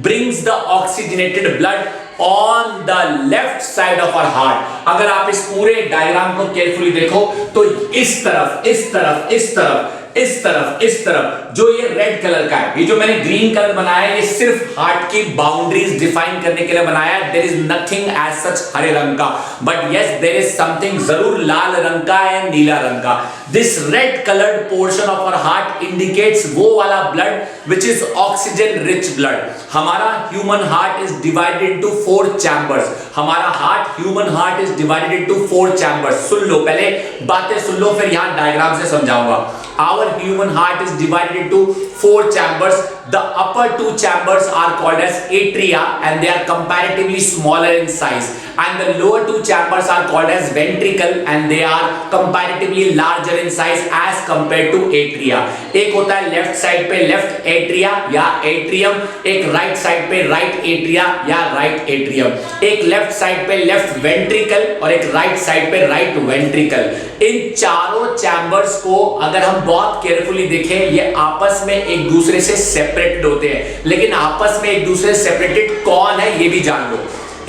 brings the oxygenated blood on the left side of our heart. अगर आप इस पूरे डायग्राम को केयरफुली देखो तो इस तरफ, इस तरफ, इस तरफ, इस तरफ, इस तरफ जो ये रेड कलर का है, ये जो मैंने ग्रीन कलर बनाया है, ये सिर्फ हार्ट की बाउंड्रीज डिफाइन करने के लिए बनाया है। There is nothing as such हरे रंग का, but yes there is something जरूर लाल रंग का है, नीला रंग का। This red coloured portion of our heart indicates वो वाला blood which is oxygen rich blood. हमारा human heart is divided into 4 chambers. हमारा heart, human heart is divided into 4 chambers. सुन लो, पहले बातें सुन लो फिर यहां डायग्राम से समझाऊंगा। Our human heart is divided into 4 chambers. The upper 2 chambers are called as atria and they are comparatively smaller in size, and the lower 2 chambers are called as ventricle and they are comparatively larger in size as compared to atria. एक होता है left side पे left atria या atrium, एक right side पे right atria या right atrium, एक left side पे लेफ्ट वेंट्रिकल और एक राइट साइड पे राइट वेंट्रिकल। इन चारों चैम्बर्स को अगर हम बहुत केयरफुली देखें ये आपस में एक दूसरे से सेपरेटेड होते हैं, लेकिन आपस में एक दूसरे से सेपरेटेड कौन है ये भी जान लो।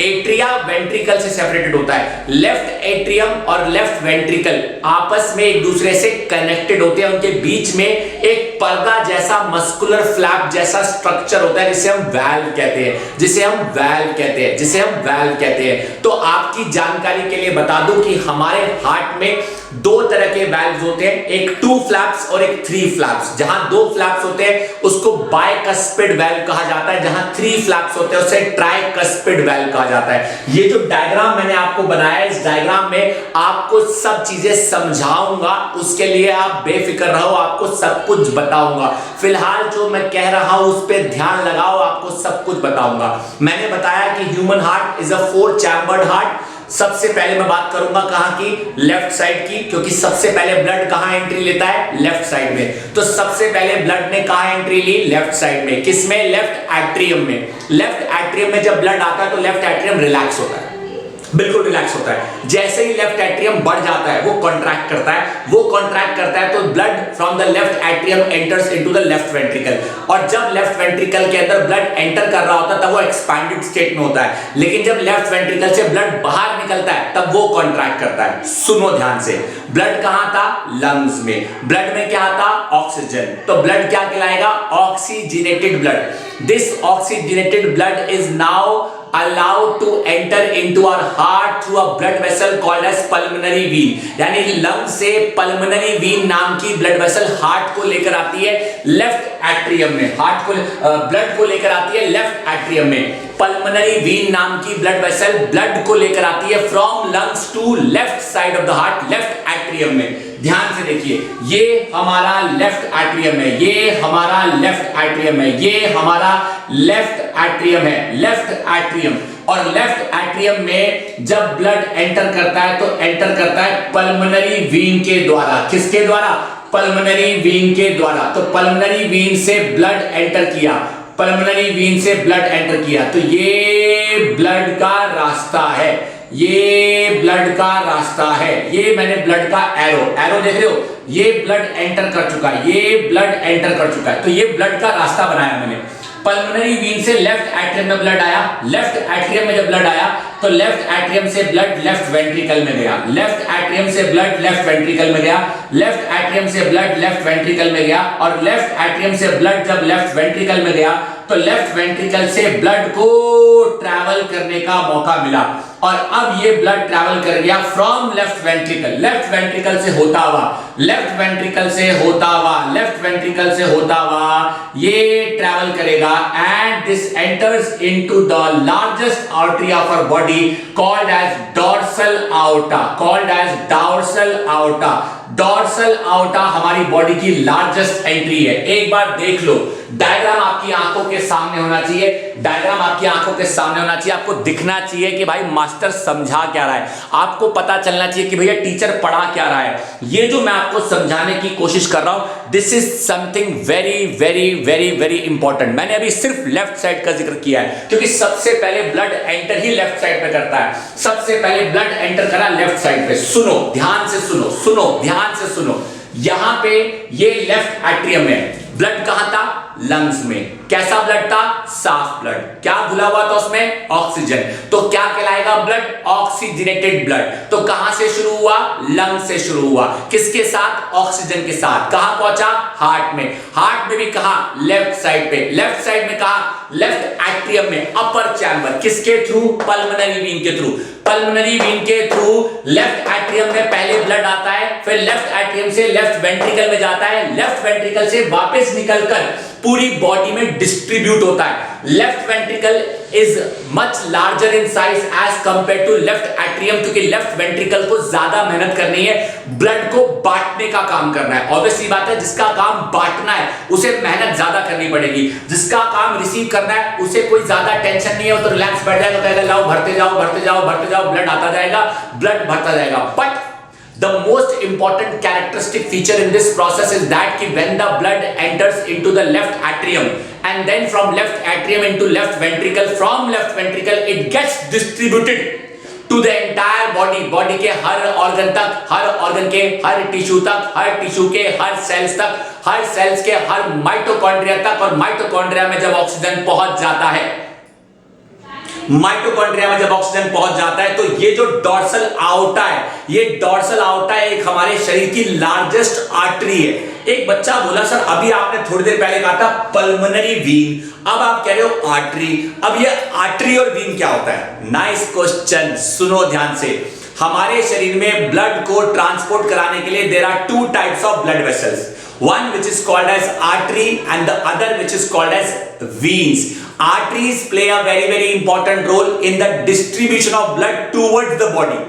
एट्रिया वेंट्रिकल से सेपरेटेड होता है, लेफ्ट एट्रियम और लेफ्ट वेंट्रिकल आपस में एक दूसरे से कनेक्टेड होते हैं। उनके बीच में एक पर्दा जैसा मस्कुलर फ्लैप जैसा स्ट्रक्चर होता है जिसे हम वाल्व कहते हैं, जिसे हम वाल्व कहते हैं, जिसे हम वाल्व कहते हैं। तो आपकी जानकारी के लिए बता दूं कि हमारे हार्ट में 2 तरह के वाल्व्स होते हैं, एक 2 फ्लैप्स और एक 3 फ्लैप्स। जहां 2 फ्लैप्स होते हैं उसको बाइकस्पिड वाल्व कहा जाता है, जहां 3 फ्लैप्स होते हैं उसे ट्राइकस्पिड वाल्व कहा जाता है। ये जो डायग्राम मैंने आपको बनाया है, इस डायग्राम में आपको सब चीजें समझाऊंगा, उसके लिए आप बेफिक्र रहो, आपको सब कुछ बताऊंगा। फिलहाल जो मैं कह रहा हूं उस पर ध्यान लगाओ, आपको सब कुछ बताऊंगा। मैंने बताया कि human heart is a 4 chambered heart. सबसे पहले मैं बात करूंगा कहां की? लेफ्ट साइड की, क्योंकि सबसे पहले ब्लड कहां एंट्री लेता है? लेफ्ट साइड में। तो सबसे पहले ब्लड ने कहां एंट्री ली? लेफ्ट साइड में। किसमें? लेफ्ट एट्रियम में। लेफ्ट एट्रियम में जब ब्लड आता है तो लेफ्ट एट्रियम रिलैक्स होता है, बिल्कुल रिलैक्स होता है। जैसे ही लेफ्ट एट्रियम बढ़ जाता है वो कॉन्ट्रैक्ट करता है, वो कॉन्ट्रैक्ट करता है तो blood from the left atrium enters into the left ventricle. और जब लेफ्ट वेंट्रिकल के अंदर ब्लड एंटर कर रहा होता है तब वो एक्सपैंडेड स्टेट में होता है, लेकिन जब लेफ्ट वेंट्रिकल से ब्लड बाहर निकलता है तब वो कॉन्ट्रैक्ट करता है। सुनो ध्यान से, ब्लड कहां था? लंग्स में। ब्लड में क्या था? ऑक्सीजन। तो ब्लड क्या कहलाएगा? Oxygenated blood. This oxygenated blood is now allowed to enter into our heart through a blood vessel called as pulmonary vein, यानी लंग से पल्मोनरी वीन नाम की ब्लड वेसल हार्ट को लेकर आती है लेफ्ट एट्रियम में, हार्ट को ब्लड को लेकर आती है लेफ्ट एट्रियम में। पल्मोनरी वीन नाम की ब्लड वेसल ब्लड को लेकर आती है from lungs to left side of the heart, left atrium में। ध्यान से देखिए, ये हमारा लेफ्ट एट्रियम है, ये हमारा लेफ्ट एट्रियम है, ये हमारा लेफ्ट एट्रियम है, लेफ्ट एट्रियम। और लेफ्ट एट्रियम में जब ब्लड एंटर करता है तो एंटर करता है पल्मोनरी वीन के द्वारा। किसके द्वारा? पल्मोनरी वीन के द्वारा। तो पल्मोनरी वीन से ब्लड एंटर किया, पल्मोनरी वीन से ब्लड एंटर किया, तो ये ब्लड का रास्ता है, ये ब्लड का रास्ता है। ये मैंने ब्लड का एरो देख रहे हो, ये ब्लड एंटर कर चुका है, ये ब्लड एंटर कर चुका है, तो ये ब्लड का रास्ता बनाया मैंने। पल्मोनरी वीन से लेफ्ट एट्रियम में ब्लड आया, लेफ्ट एट्रियम में जब ब्लड आया तो लेफ्ट एट्रियम से ब्लड लेफ्ट वेंट्रिकल में गया, लेफ्ट एट्रियम से ब्लड लेफ्ट वेंट्रिकल में गया, लेफ्ट एट्रियम से ब्लड लेफ्ट वेंट्रिकल में गया, और लेफ्ट एट्रियम से ब्लड जब लेफ्ट वेंट्रिकल में गया तो लेफ्ट वेंट्रिकल से ब्लड को ट्रैवल करने का मौका मिला। और अब ये ब्लड ट्रैवल कर गया from left ventricle, left ventricle से होता हुआ, लेफ्ट वेंट्रिकल से होता हुआ, लेफ्ट वेंट्रिकल से होता हुआ ये ट्रैवल करेगा and this enters into the largest artery of our body called as dorsal aorta, called as dorsal aorta. Dorsal aorta हमारी बॉडी की लार्जेस्ट एंट्री है। एक बार देख लो, डायग्राम आपकी आंखों के सामने होना चाहिए, डायग्राम आपकी आंखों के सामने होना चाहिए, आपको दिखना चाहिए कि भाई मास्टर समझा क्या रहा है, आपको पता चलना चाहिए कि भैया टीचर पढ़ा क्या रहा है। ये जो मैं आपको समझाने की कोशिश कर रहा हूं, this is something very very very very important. मैंने अभी सिर्फ लेफ्ट साइड का जिक्र किया है क्योंकि सबसे पहले ब्लड एंटर ही लेफ्ट साइड पे करता है, सबसे पहले ब्लड एंटर करा लेफ्ट साइड पे। सुनो ध्यान से, सुनो सुनो ध्यान से सुनो, यहां पे ये लेफ्ट एट्रियम में ब्लड कहां था? लंग्स में। कैसा ब्लड था? साफ ब्लड। क्या घुला हुआ था उसमें? ऑक्सीजन। तो क्या कहलाएगा ब्लड? Oxygenated blood. तो कहां से शुरू हुआ? लंग से शुरू हुआ। किसके साथ? ऑक्सीजन के साथ। कहां पहुंचा? हार्ट में। हार्ट में भी कहां? लेफ्ट साइड पे। लेफ्ट साइड में कहां? लेफ्ट एट्रियम में, अपर चैम्बर। किसके थ्रू? पल्मोनरी वीन के थ्रू। पल्मोनरी वीन के थ्रू लेफ्ट एट्रियम में पहले ब्लड आता है, फिर लेफ्ट एट्रियम से लेफ्ट वेंट्रिकल में जाता है, लेफ्ट वेंट्रिकल से वापस निकलकर पूरी बॉडी में डिस्ट्रीब्यूट होता है। Left ventricle is much larger in size as compare to left atrium, क्योंकि लेफ्ट वेंट्रिकल को ज्यादा मेहनत करनी है, ब्लड को बांटने का काम करना है। ऑब्वियसली बात है, जिसका काम बांटना है उसे मेहनत ज्यादा करनी पड़ेगी, जिसका काम रिसीव करना है उसे कोई ज्यादा टेंशन नहीं है, वो तो रिलैक्स बैठ जाएगा, कहेगा लाओ भरते जाओ भरते जाओ भरते जाओ, ब्लड आता जाएगा, ब्लड भरता जाएगा। But the most important characteristic feature in this process is that कि when the blood enters into the left atrium and then from left atrium into left ventricle, from left ventricle it gets distributed to the entire body, body के हर organ तक, हर organ के हर tissue तक, हर tissue के हर sales तक, हर sales के हर mitochondria तक। और mitochondria में जब ऑक्सीजन पहुंच जाता है, माइटोकॉन्ड्रिया में जब ऑक्सीजन पहुंच जाता है तो ये जो डॉर्सल आउटा है, ये डॉर्सल आउटा एक हमारे शरीर की लार्जेस्ट आर्टरी है। एक बच्चा बोला सर अभी आपने थोड़ी देर पहले कहा था पल्मोनरी वीन, अब आप कह रहे हो आर्टरी। अब ये आर्टरी और वीन क्या होता है? नाइस क्वेश्चन, सुनो ध्यान से। हमारे शरीर में ब्लड को ट्रांसपोर्ट कराने के लिए there are two types of blood vessels, one which is called as artery and the other which is called as veins. Arteries play a very very important role in the distribution of blood towards the body.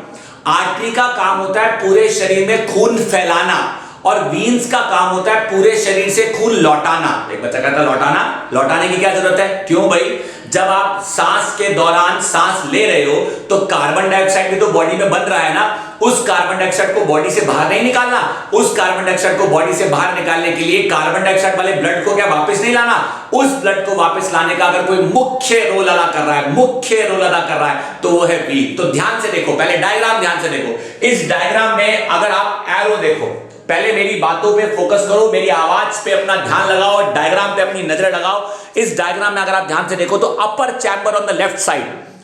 Artery का काम होता है पूरे शरीर में खून फैलाना, और वीन्स का काम होता है पूरे शरीर से खून लौटाना। एक बच्चा कहता है लौटाना, लौटाने की क्या जरूरत है? क्यों भाई? जब आप सांस के दौरान सांस ले रहे हो तो कार्बन डाइऑक्साइड भी तो बॉडी में बन रहा है ना, उस कार्बन डाइऑक्साइड को बॉडी से बाहर नहीं निकालना, उस कार्बन डाइऑक्साइड को बॉडी से बाहर निकालने के लिए कार्बन डाइऑक्साइड वाले ब्लड को क्या वापस नहीं लाना, उस ब्लड को वापस लाने का अगर कोई मुख्य रोल अदा कर रहा है, मुख्य रोल अदा कर रहा है तो वो है वीन। तो ध्यान से देखो, पहले डायग्राम ध्यान से देखो। इस डायग्राम में अगर आप एरो देखो, पहले मेरी बातों पे फोकस करो, मेरी आवाज पे अपना ध्यान लगाओ, डायग्राम पे अपनी नजर लगाओ। इस डायग्राम में अगर आप ध्यान से देखो तो upper chamber on the left side,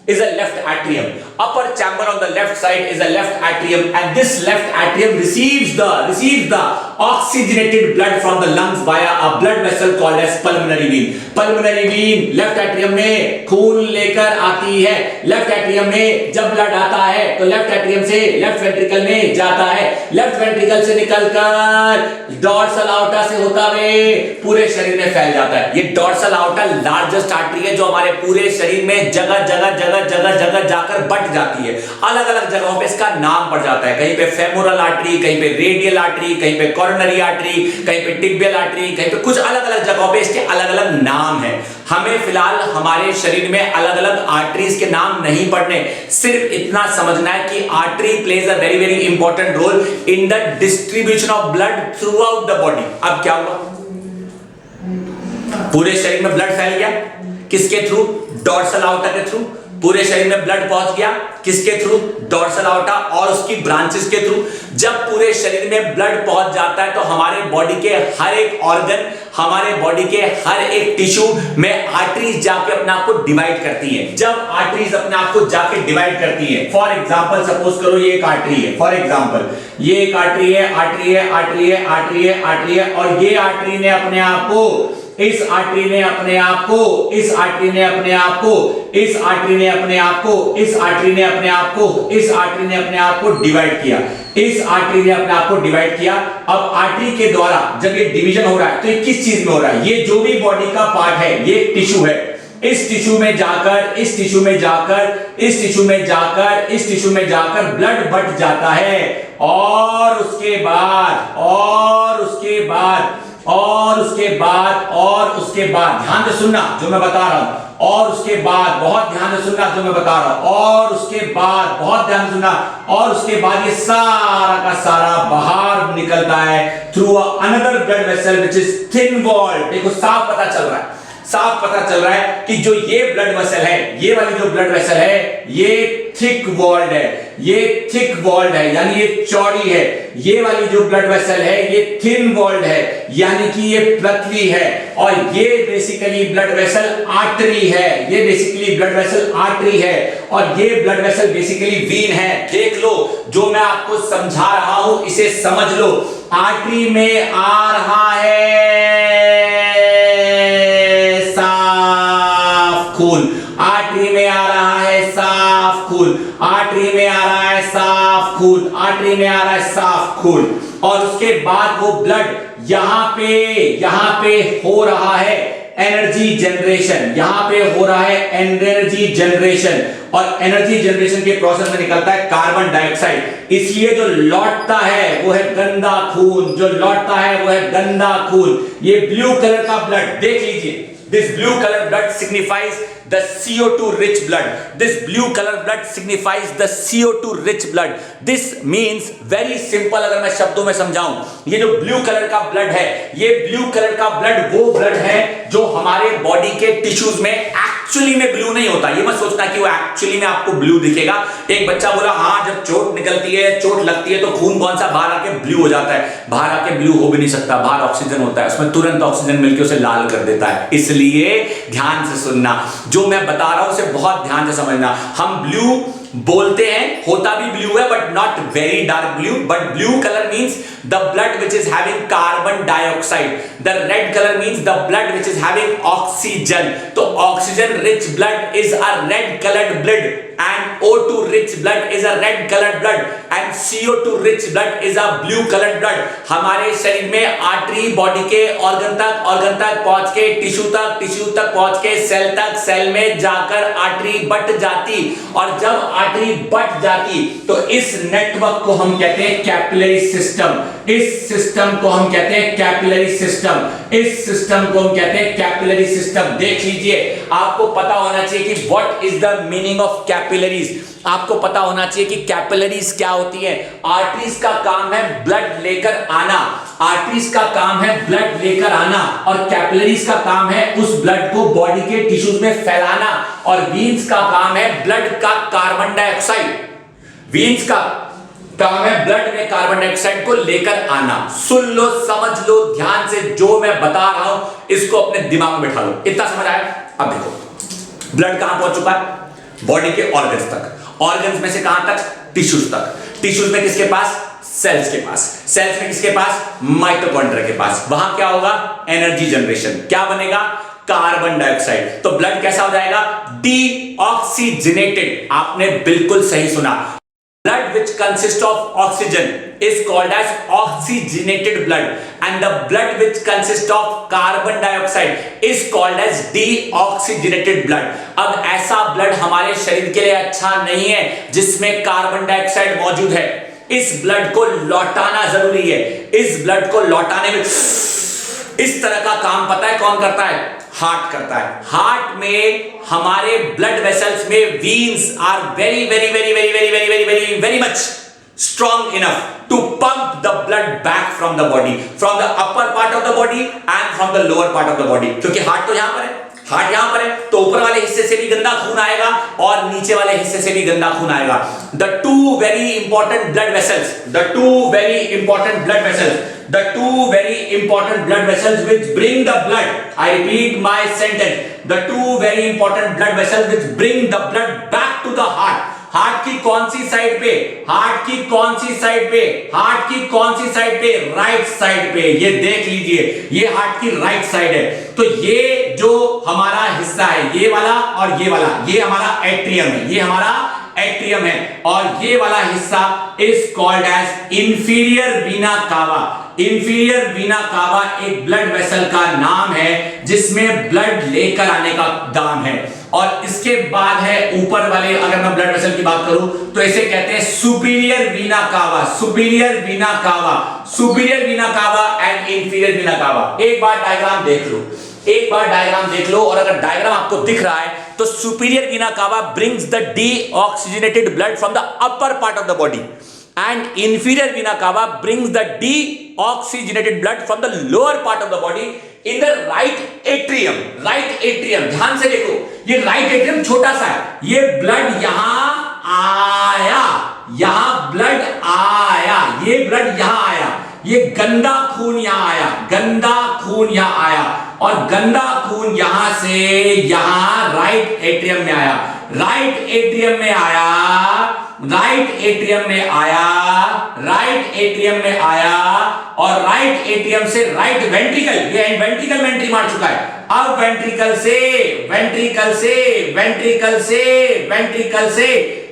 is a left atrium. Upper chamber on the left side is a left atrium, and this left atrium receives the oxygenated blood from the lungs via a blood vessel called as pulmonary vein. Pulmonary vein left atrium में खून लेकर आती है. Left atrium में जब blood आता है तो लेफ्ट एट्रियम से लेफ्ट वेंट्रिकल में जाता है. लेफ्ट वेंट्रिकल से निकलकर डॉर्सल आउटा से होता हुए पूरे शरीर में फैल जाता है. ये डॉर्सल आउटा लार्जेस्ट आर्टरी है जो हमारे पूरे शरीर में जगह जगह जाकर बट जाती है. अलग अलग जगहों पे इसका नाम पड़ जाता है. कहीं पे फेमोरल आर्टरी, कहीं पे रेडियल आर्टरी, कहीं पे कोरोनरी आर्टरी, कहीं पे टिबियल आर्टरी, कहीं पे कुछ अलग अलग जगहों पे इसके अलग अलग नाम है. हमें फिलहाल हमारे शरीर में अलग अलग आर्टरीज के नाम नहीं पढ़ने, सिर्फ इतना समझना है कि artery plays a very very important role in the distribution of blood throughout the body. अब क्या हुआ, पूरे शरीर में ब्लड फैल गया, किसके थ्रू? डॉर्सल आउटा के थ्रू. पूरे शरीर में ब्लड पहुंच गया, किसके थ्रू? डॉर्सल आउटा और उसकी ब्रांचेस के थ्रू. जब पूरे शरीर में ब्लड पहुंच जाता है तो हमारे बॉडी के हर एक ऑर्गन, हमारे बॉडी के हर एक टिश्यू में आर्टरीज जाके अपने आप को डिवाइड करती हैं. जब आर्टरीज अपने आप को जाके डिवाइड करती हैं, फॉर एग्जांपल सपोज करो ये एक आर्टरी है, फॉर एग्जांपल ये एक आर्टरी है, आर्टरी है, आर्टरी है, आर्टरी है, आर्टरी है, और ये आर्टरी ने अपने आप को, इस आर्टरी ने अपने आप को, इस आर्टरी ने अपने आप को, इस आर्टरी ने अपने आप को, इस आर्टरी ने अपने आप को, इस आर्टरी ने अपने आप को डिवाइड किया. इस आर्टरी ने अपने आप को डिवाइड किया. अब आर्टरी के द्वारा जब ये डिवीजन हो रहा है तो ये किस चीज में हो रहा है? ये जो भी बॉडी का पार्ट है, ये टिश्यू है, इस टिश्यू में जाकर, इस टिश्यू में जाकर, इस टिश्यू में जाकर, इस टिश्यू में जाकर ब्लड बट जाता है. और उसके बाद, और उसके बाद, और उसके बाद, और उसके बाद, ध्यान से सुनना जो मैं बता रहा हूं, और उसके बाद, बहुत ध्यान से सुनना जो मैं बता रहा हूं, और उसके बाद, बहुत ध्यान से सुनना, और उसके बाद ये सारा का सारा बाहर निकलता है through another blood vessel which is thin walled. देखो साफ पता चल रहा है, साफ पता चल रहा है कि जो ये ब्लड वेसल है, ये वाली जो ब्लड वेसल है, ये थिक वॉल्ड है, ये थिक वॉल्ड है यानी ये चौड़ी है. ये वाली जो ब्लड वेसल है ये थिन वॉल्ड है यानी कि ये पतली है. और ये बेसिकली ब्लड वेसल आर्टरी है, ये बेसिकली ब्लड वेसल आर्टरी है, और ये ब्लड वेसल बेसिकली वीन है. देख लो जो मैं आपको समझा रहा हूं इसे समझ लो. आर्टरी में आ रहा है साफ खून, आर्टरी में आ रहा है साफ खून, आर्टरी में आ रहा है साफ खून, आर्टरी में आ रहा है साफ खून. और उसके बाद वो ब्लड यहां पे हो रहा है एनर्जी जनरेशन, यहां पे हो रहा है एनर्जी जनरेशन, और एनर्जी जनरेशन के प्रोसेस में निकलता है कार्बन डाइऑक्साइड. इसलिए जो लौटता है वो है गंदा खून, जो लौटता है वो है गंदा खून. ये ब्लू कलर का ब्लड देख लीजिए, this blue color blood signifies the CO2 rich blood. This blue color blood signifies the CO2 rich blood. This means very simple, अगर मैं शब्दों में समझाऊं, ये जो ब्लू कलर का ब्लड है, ये ब्लू कलर का ब्लड वो ब्लड है जो हमारे बॉडी के टिश्यूज में एक्चुअली में ब्लू नहीं होता. ये मत सोचना कि वो एक्चुअली में आपको ब्लू दिखेगा. एक बच्चा बोला हाँ जब चोट निकलती है, चोट लगती है तो खून कौन सा बाहर आके ब्लू हो जाता है. बाहर आके ब्लू हो भी नहीं सकता, बाहर ऑक्सीजन होता है, उसमें तुरंत ऑक्सीजन मिलकर उसे लाल कर देता है. इसलिए ध्यान से सुनना, जो मैं बता रहा हूं उसे बहुत ध्यान से समझना. हम ब्लू बोलते हैं, होता भी ब्लू है but not very dark blue, but blue colour means the blood which is having carbon dioxide. The red colour means the blood which is having oxygen. तो oxygen rich blood is a red coloured blood, and O2 rich blood is a red colored blood, and CO2 rich blood is a blue colored blood. हमारे शरीर में artery body के organ तक पहुंच के tissue तक पहुंच के सेल में जाकर आर्टरी बट जाती, और जब आर्टरी बट जाती तो इस नेटवर्क को हम कहते हैं कैपिलरी सिस्टम. इस सिस्टम को हम कहते हैं कैपिलरी सिस्टम. इस सिस्टम को हम कहते हैं कैपिलरी सिस्टम. देख लीजिए, आपको पता होना चाहिए कि what is the meaning of capillaries. आपको पता होना चाहिए कि कैपिलरीज क्या होती है. आर्टरीज का काम है ब्लड लेकर आना, आर्टरीज का काम है ब्लड लेकर आना, और कैपिलरीज का काम है उस ब्लड को बॉडी के टिश्यूज में फैलाना, और वीन्स का काम है ब्लड का कार्बन डाइऑक्साइड, वीन्स का काम है ब्लड में कार्बन डाइऑक्साइड को लेकर आना. सुन लो, समझ लो ध्यान से, जो मैं बता रहा हूं इसको अपने दिमाग में बैठा लो. इतना समझ आया? अब देखो ब्लड कहां पहुंच चुका है, बॉडी के ऑर्गन्स तक, ऑर्गन्स में से कहां तक, टिश्यूज तक, टिश्यूज में किसके पास, सेल्स के पास, सेल्स में किसके पास, माइटोकॉन्ड्रिया के पास। वहां क्या होगा, एनर्जी जनरेशन, क्या बनेगा, कार्बन डाइऑक्साइड। तो ब्लड कैसा हो जाएगा, डीऑक्सीजनेटेड। आपने बिल्कुल सही सुना, blood which consists of oxygen is called as oxygenated blood and the blood which consists of carbon dioxide is called as deoxygenated blood। अब ऐसा ब्लड हमारे शरीर के लिए अच्छा नहीं है जिसमें कार्बन डाइऑक्साइड मौजूद है। इस ब्लड को लौटाना जरूरी है। इस ब्लड को लौटाने में इस तरह का काम पता है कौन करता है, हार्ट करता है। हार्ट में हमारे ब्लड वेसल्स में veins are very very very very very very very very very much strong enough to pump the blood back from the body, from the upper part of the body and from the lower part of the body. क्योंकि heart तो यहां पर है, heart यहां पर है, तो ऊपर वाले हिस्से से भी गंदा खून आएगा और नीचे वाले हिस्से से भी गंदा खून आएगा। The two very important blood vessels, the two very important blood vessels, the two very important blood vessels which bring the blood, I repeat my sentence, the two very important blood vessels which bring the blood back to the heart। Heart की कौन सी side पे, heart की कौन सी side पे, heart की कौन सी side पे, right side पे। ये देख लीजिए, ये हार्ट की राइट साइड है। तो ये जो हमारा हिस्सा है, ये वाला और ये वाला, ये हमारा एट्रियम है, ये हमारा एट्रियम है, और ये वाला हिस्सा is called as inferior vena cava. Inferior vena कावा एक ब्लड वेसल का नाम है जिसमें ब्लड लेकर आने का काम है। और इसके बाद है ऊपर वाले, अगर मैं ब्लड वेसल की बात करूं तो इसे कहते हैं सुपीरियर वीना कावा, सुपीरियर वीना कावा, सुपीरियर वीना कावा एंड इंफीरियर वीना कावा। एक बार डायग्राम देख लो, एक बार डायग्राम देख लो, और अगर डायग्राम आपको दिख रहा है तो सुपीरियर वीना कावा brings the deoxygenated blood from the upper part of the body and inferior vena cava brings the deoxygenated blood from the lower part of the body in the right atrium। right atrium, ध्यान से देखो, ये right atrium छोटा सा है, ये blood यहां आया, यहां ब्लड आया, ये ब्लड यहां आया, ये गंदा खून यहां आया, गंदा खून यहां आया, और गंदा खून यहां से यहां राइट एट्रियम में आया, राइट एट्रियम में आया, राइट एट्रियम में आया, राइट एट्रियम में आया, और राइट एट्रियम से राइट वेंट्रिकल, ये वेंट्रिकल में एंट्री मार चुका है। अब वेंट्रिकल से, वेंट्रिकल से, वेंट्रिकल से, वेंट्रिकल से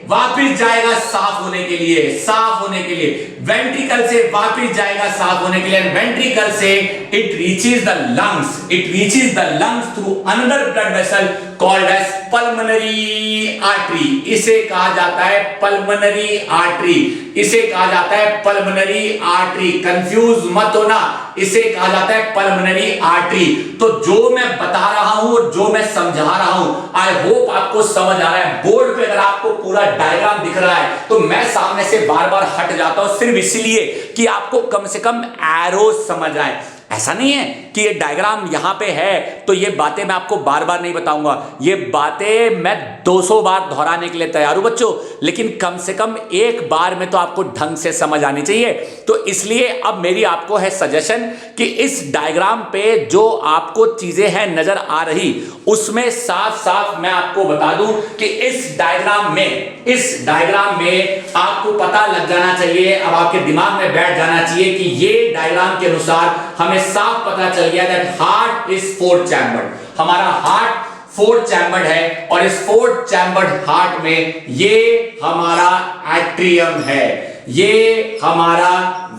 वापिस जाएगा साफ होने के लिए, साफ होने के लिए, वेंट्रिकल से वापिस जाएगा साफ होने के लिए। वेंट्रिकल से it reaches the lungs, it reaches the lungs through another blood vessel called as pulmonary artery. इसे कहा जाता है पल्मोनरी आर्टरी, इसे कहा जाता है पल्मोनरी आर्टरी। कंफ्यूज मत होना, इसे कहा जाता है पल्मोनरी आर्टरी। तो जो मैं बता रहा हूं और जो मैं समझा रहा हूं, आई होप आपको समझ आ रहा है। बोर्ड पे अगर आपको पूरा डायग्राम दिख रहा है तो मैं सामने से बार बार हट जाता हूं, सिर्फ इसलिए कि आपको कम से कम एरो समझ आए। ऐसा नहीं है कि ये डायग्राम यहां पे है तो ये बातें मैं आपको बार बार नहीं बताऊंगा, ये बातें मैं 200 बार दोहराने के लिए तैयार हूं बच्चों, लेकिन कम से कम एक बार में तो आपको ढंग से समझ आनी चाहिए। तो इसलिए अब मेरी आपको है सजेशन कि इस डायग्राम पे जो आपको चीजें हैं नजर आ रही, उसमें साफ साफ मैं आपको बता दूं कि इस डायग्राम में आपको पता लग जाना चाहिए, अब आपके दिमाग में बैठ जाना चाहिए कि ये डायग्राम के अनुसार हमें साफ पता चल गया that heart is fourth chambered. हमारा हार्ट फोर्थ चैम्बर्ड है, और इस फोर्थ चैम्बर्ड हार्ट में ये हमारा एट्रियम है, ये हमारा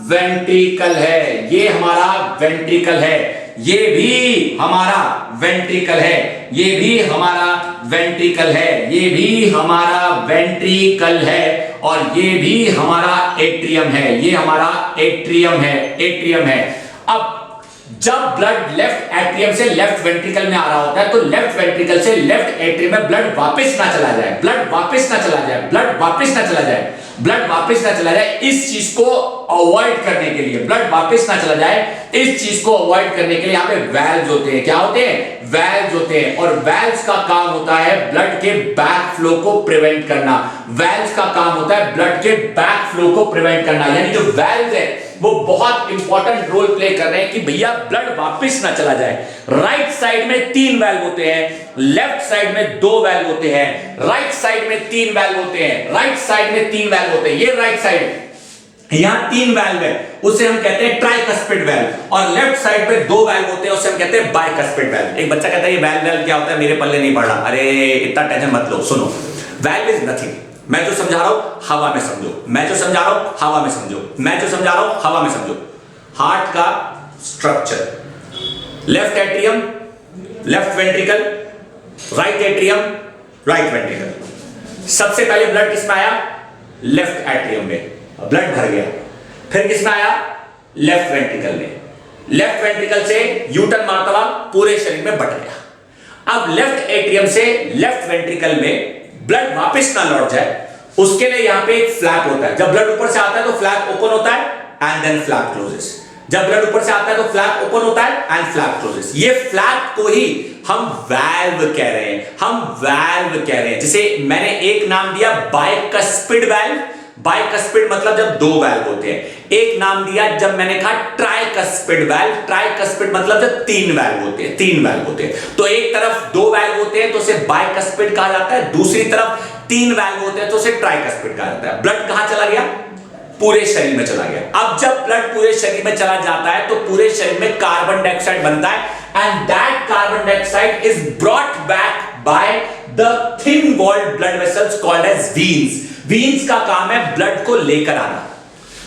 वेंट्रिकल है, ये हमारा वेंट्रिकल है, ये भी हमारा वेंट्रिकल है, ये भी हमारा वेंट्रिकल है, ये भी हमारा वेंट्रिकल है, और ये भी हमारा एट्रियम है, ये हमारा एट्रियम है, एट्रियम है। अब जब ब्लड लेफ्ट एट्रियम से लेफ्ट वेंट्रिकल में आ रहा होता है तो लेफ्ट वेंट्रिकल से लेफ्ट एट्रियम में ब्लड वापस ना चला जाए, ब्लड वापस ना चला जाए, ब्लड वापस ना चला जाए, ब्लड वापस ना चला जाए, इस चीज को अवॉइड करने के लिए, ब्लड वापस ना चला जाए, इस चीज को अवॉइड करने के लिए यहाँ पे वेल्व्स होते हैं। क्या होते हैं? वेल्व्स होते हैं, और वेल्व्स का काम होता है ब्लड के बैक फ्लो को प्रिवेंट करना। वेल्व्स का काम होता है ब्लड के बैक फ्लो को प्रिवेंट करना, यानी जो वेल्व्स है वो बहुत इंपॉर्टेंट रोल प्ले कर रहे हैं कि भैया ब्लड वापस ना चला जाए। राइट साइड में 3 वाल्व होते हैं, लेफ्ट साइड में 2 वाल्व होते हैं। राइट साइड में 3 वाल्व होते हैं, राइट साइड में 3 वाल्व होते हैं। ये राइट साइड, यहां 3 वाल्व है, उसे हम कहते हैं ट्राइकस्पिड वाल्व। और लेफ्ट साइड पे 2 वाल्व होते हैं, उसे हम कहते हैं बाइकस्पिड वाल्व। एक बच्चा कहता है ये वाल्व क्या होता है, मेरे पल्ले नहीं पड़ रहा। अरे इतना टेंशन मत लो, सुनो, वाल्व इज नथिंग। मैं जो समझा रहा हूं हवा में समझो, मैं जो समझा रहा हूं हवा में समझो, मैं जो समझा रहा हूं हवा में समझो। हार्ट का structure, left atrium, left ventricle, right atrium, right ventricle. सबसे पहले ब्लड किसमें आया? लेफ्ट एट्रियम में, ब्लड भर गया। फिर किसमें आया? लेफ्ट वेंट्रिकल में। लेफ्ट वेंट्रिकल से यूटर्न मारता हुआ पूरे शरीर में बट गया। अब लेफ्ट एट्रियम से लेफ्ट वेंट्रिकल में ब्लड वापस ना लौट जाए, उसके लिए यहां पे एक फ्लैप होता है। जब ब्लड ऊपर से आता है तो फ्लैप ओपन होता है एंड देन फ्लैप क्लोजेस। जब ब्लड ऊपर से आता है तो फ्लैप ओपन होता है एंड फ्लैप क्लोजेस। ये फ्लैप को ही हम वाल्व कह रहे हैं, हम वाल्व कह रहे हैं। जिसे मैंने एक नाम दिया बाइकस्पिड वाल्व। बाइकस्पिड मतलब जब 2 वाल्व होते हैं। एक नाम दिया जब मैंने कहा ट्राइकस्पिड वाल्व। ट्राइकस्पिड मतलब जब 3 वाल्व होते हैं, 3 वाल्व होते हैं। तो एक तरफ 2 वाल्व होते हैं तो उसे बाइकस्पिड कहा जाता है, दूसरी तरफ 3 वाल्व होते हैं तो उसे ट्राइकस्पिड कहा जाता है। ब्लड कहां चला गया? पूरे शरीर में चला गया। अब जब ब्लड पूरे शरीर में चला जाता है तो पूरे शरीर में कार्बन डाइऑक्साइड बनता है and that carbon dioxide is brought back by the thin walled blood vessels called as veins. Veins का काम है ब्लड को लेकर आना।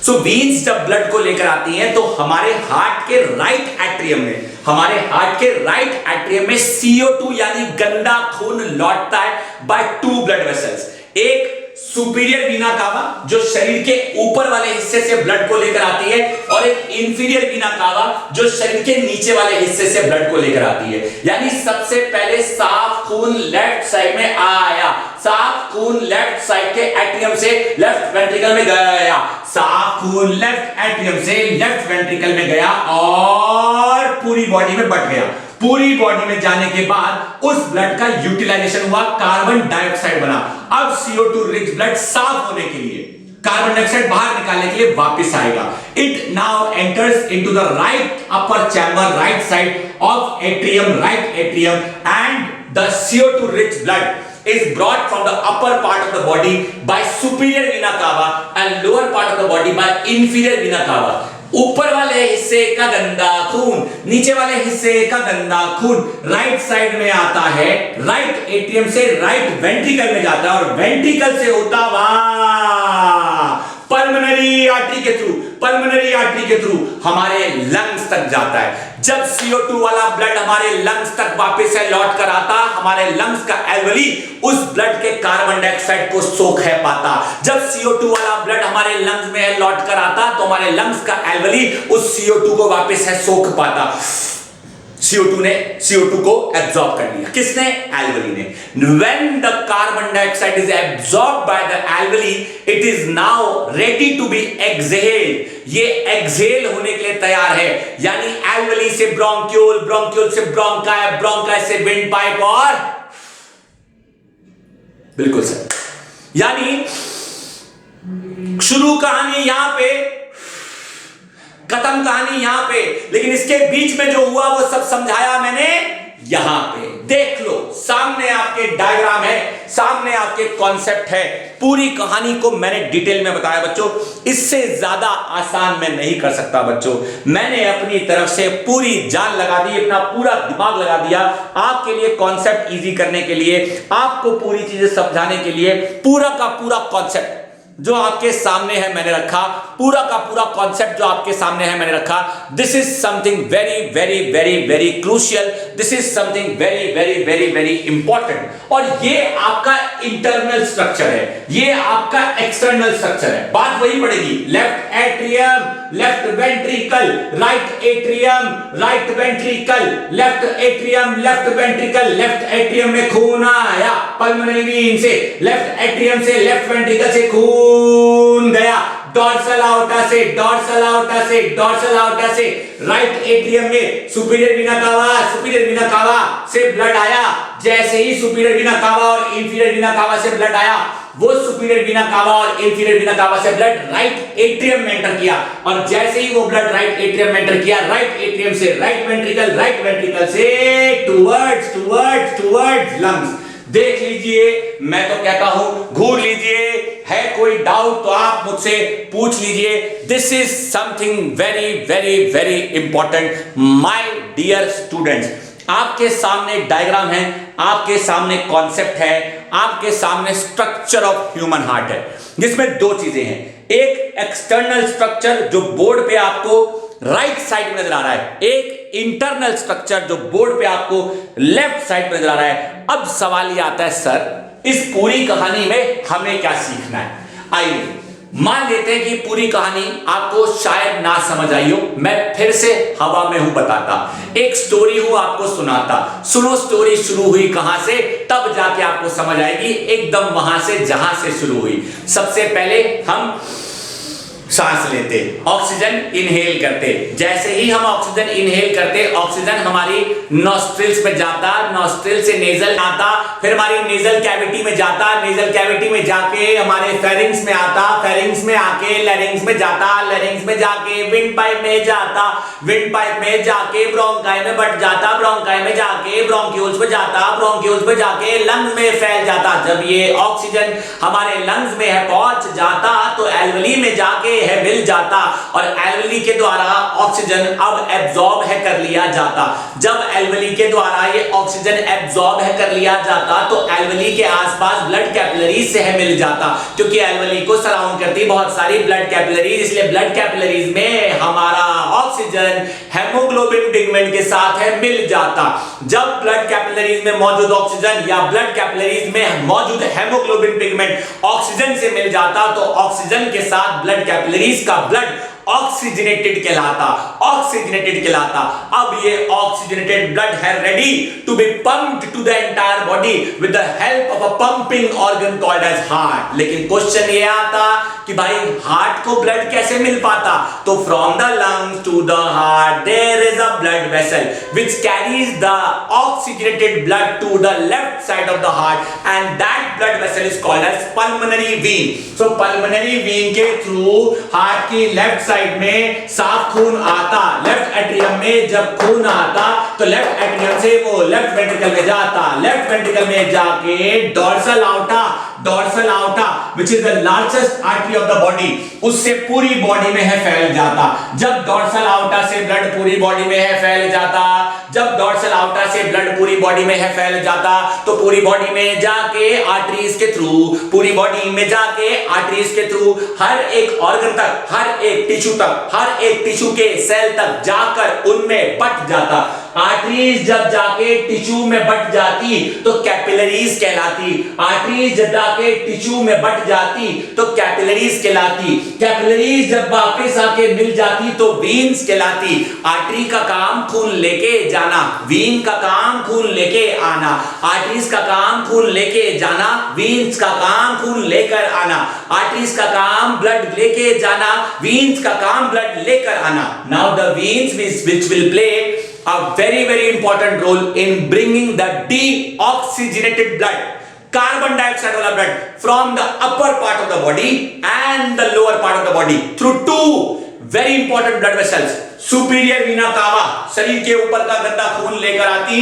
सो वीन्स जब ब्लड को लेकर आती हैं तो हमारे हार्ट के राइट एट्रियम में, हमारे हार्ट के राइट एट्रियम में CO2 यानी गंदा खून लौटता है बाय 2 ब्लड वेसल्स। एक सुपीरियर वीना कावा जो शरीर के ऊपर वाले हिस्से से ब्लड को लेकर आती है, और एक इंफीरियर वीना कावा जो शरीर के नीचे वाले हिस्से से ब्लड को लेकर आती है। यानी सबसे पहले साफ खून लेफ्ट साइड में आया, साफ खून लेफ्ट साइड के एट्रियम से लेफ्ट वेंट्रिकल में गया, साफ खून लेफ्ट एट्रियम से लेफ्ट वेंट्रिकल में गया और पूरी बॉडी में बट गया। पूरी बॉडी में जाने के बाद उस ब्लड का यूटिलाइजेशन हुआ, कार्बन डाइऑक्साइड बना। अब CO2 रिच ब्लड साफ होने के लिए, कार्बन डाइऑक्साइड बाहर निकालने के लिए वापस आएगा। It now enters into the right upper chamber, right side of atrium, right atrium, and the CO2 rich blood is brought from the upper part of the body by superior vena cava and lower part of the body by inferior vena cava। ऊपर वाले हिस्से का गंदा खून नीचे वाले हिस्से का गंदा खून राइट साइड में आता है, राइट एट्रियम से राइट वेंट्रिकल में जाता है और वेंट्रिकल से होता हुआ पल्मोनरी आर्टरी के थ्रू, पल्मोनरी आर्टरी के थ्रू हमारे लंग्स तक जाता है। जब CO2 वाला ब्लड हमारे लंग्स तक वापस से लौट कर आता, हमारे लंग्स का एल्वेली उस ब्लड के कार्बन डाइऑक्साइड को सोख है पाता। जब CO2 वाला ब्लड हमारे लंग्स में लौट कर आता तो हमारे लंग्स का एल्वेली उस CO2 को वापस है सोख पाता। CO2 ने CO2 को एब्जॉर्ब कर लिया। किसने? एल्वेली ने। When the carbon dioxide is absorbed by the alveoli, it is now ready to be exhaled। ये एक्सहेल होने के लिए तैयार है। यानी एल्वेली से ब्रोंक्यूल, ब्रोंक्यूल से ब्रोंकाई, ब्रोंकाई से विंड पाइप और बिल्कुल सर। यानी शुरू कहानी यहां पे, खत्म कहानी यहां पे, लेकिन इसके बीच में जो हुआ वो सब समझाया मैंने यहां पे। देख लो, सामने आपके डायग्राम है, सामने आपके कॉन्सेप्ट है। पूरी कहानी को मैंने डिटेल में बताया बच्चों, इससे ज्यादा आसान मैं नहीं कर सकता बच्चों। मैंने अपनी तरफ से पूरी जान लगा दी, अपना पूरा दिमाग लगा दिया आपके लिए कॉन्सेप्ट इजी करने के लिए, आपको पूरी चीजें समझाने के लिए। पूरा का पूरा कॉन्सेप्ट जो आपके सामने है मैंने रखा, पूरा का पूरा कॉन्सेप्ट जो आपके सामने है मैंने रखा। This is something very very very very crucial, this is something very very very very important. और ये आपका इंटरनल स्ट्रक्चर है, ये आपका एक्सटर्नल स्ट्रक्चर है। बात वही पड़ेगी, left atrium, left ventricle, right atrium, right ventricle, left atrium, left ventricle. Left atrium में खून आया पल्मोनरी वेन से, लेफ्ट एट्रियम से लेफ्ट वेंट्रिकल से खून गया डॉर्सल आउटा से, डॉर्सल आउटा से, डॉर्सल आउटा से राइट एट्रियम में सुपीरियर वीना कावा, सुपीरियर वीना कावा से ब्लड आया। जैसे ही सुपीरियर वीना कावा और इंफीरियर वीना कावा से ब्लड आया, वो सुपीरियर वीना कावा और इंफीरियर वीना कावा से ब्लड राइट एट्रियम में एंटर किया, और जैसे ही वो ब्लड राइट एट्रियम में एंटर किया, राइट एट्रियम से राइट वेंट्रिकल से टुवर्ड्स लंग्स। देख लीजिए, मैं तो कहता हूं घूर लीजिए, है कोई डाउट तो आप मुझसे पूछ लीजिए। This is something very very very important my dear students. आपके सामने डायग्राम है, आपके सामने कॉन्सेप्ट है, आपके सामने स्ट्रक्चर ऑफ ह्यूमन हार्ट है, जिसमें दो चीजें हैं। एक एक्सटर्नल स्ट्रक्चर जो बोर्ड पे आपको राइट साइड में नजर आ रहा है, एक इंटरनल स्ट्रक्चर जो बोर्ड पे आपको लेफ्ट साइड में नजर आ रहा है। अब सवाल ये आता है, सर इस पूरी कहानी में हमें क्या सीखना है? आइए मान लेते हैं कि पूरी कहानी आपको शायद ना समझ आई हो, मैं फिर से हवा में हूं बताता, एक स्टोरी हूं आपको सुनाता। सुनो, स्टोरी शुरू हुई कहां से, तब जाके आपको समझ आएगी, एकदम वहां से जहां से शुरू हुई। सबसे पहले हम सांस लेते, ऑक्सीजन इनहेल करते। जैसे ही हम ऑक्सीजन इनहेल करते, ऑक्सीजन हमारी नॉस्ट्रिल्स में जाता, नॉस्ट्रिल से नेजल आता, फिर हमारी नेजल कैविटी में जाता, नेजल कैविटी में जाके हमारे फेरिंग्स में आता, फेरिंग्स में आके लैरिंग्स में जाता, लैरिंग्स में जाके विंड पाइप में जाता, विंड पाइप में जाके ब्रोंकाई में बट जाता, ब्रोंकाई में जाके ब्रोंक्यूल्स में जाता, ब्रोंक्यूल्स में जाके लंग्स में फैल जाता। जब ये ऑक्सीजन हमारे लंग्स में है पहुंच जाता तो एल्वेली में जाके है मिल जाता, और एल्वेली के द्वारा ऑक्सीजन अब एब्जॉर्ब है कर लिया जाता। जब एल्वेली के द्वारा ये ऑक्सीजन एब्जॉर्ब है कर लिया जाता तो एल्वेली के आसपास ब्लड कैपिलरीज से है मिल जाता, क्योंकि एल्वेली को सराउंड करती बहुत सारी ब्लड कैपिलरीज, इसलिए ब्लड कैपिलरीज में हमारा ऑक्सीजन हेमोग्लोबिन पिगमेंट के साथ है मिल जाता। जब ब्लड कैपिलरीज में मौजूद ऑक्सीजन या ब्लड कैपिलरीज में मौजूद हेमोग्लोबिन पिगमेंट ऑक्सीजन से मिल जाता तो ऑक्सीजन के साथ ब्लड कैपिलरीज का ब्लड ऑक्सीजनेटेड कहलाता, ऑक्सीजनेटेड कहलाता। अब ये ऑक्सीजनेटेड ब्लड है ready to be pumped to the entire body with the help of a pumping organ called as heart. लेकिन क्वेश्चन ये आता कि भाई हार्ट को ब्लड कैसे मिल पाता? तो from the lungs to the heart there is a blood vessel which carries the oxygenated blood to the left side of the heart and that blood vessel is called as pulmonary vein. So pulmonary vein के थ्रू heart की left side में साफ खून आता, left atrium में जब खून आता तो लेफ्ट एट्रियम से वो लेफ्ट वेंट्रिकल में जाता, लेफ्ट वेंट्रिकल में जाके dorsal outta which is the largest artery of the body, उससे पूरी बॉडी में है फैल जाता। जब डोर्सल आउटा से ब्लड पूरी बॉडी में है फैल जाता, जब डोर्सल आउटा से ब्लड पूरी बॉडी में है फैल जाता तो पूरी बॉडी में जाके आर्टरीज के थ्रू, पूरी बॉडी में जाके आर्टरीज के थ्रू हर एक ऑर्गन तक, हर एक टिश्यू तक, हर एक टिश्यू के सेल तक जाकर उनमें बट जाता। आर्टरीज जब जाके टिश्यू में बट जाती तो कैपिलरीज कहलाती, आर्टरीज जब जाके टिश्यू में बट जाती तो कैपिलरीज कहलाती, कैपिलरीज जब वापस आके मिल जाती तो वीन्स कहलाती। आर्टरी का काम खून लेके जाना, वीन का काम खून लेके आना, आर्टरीज का काम खून लेके जाना, वीन्स का काम खून लेकर आना। आर्टरीज का काम ब्लड लेके जाना, वीन्स का काम ब्लड लेकर आना। Now the veins which will play a very very important role in bringing the deoxygenated blood, carbon dioxide वाला blood from the upper part of the body and the lower part of the body through two very important blood vessels, superior Veena कावा शरीर के ऊपर का गंदा खून लेकर आती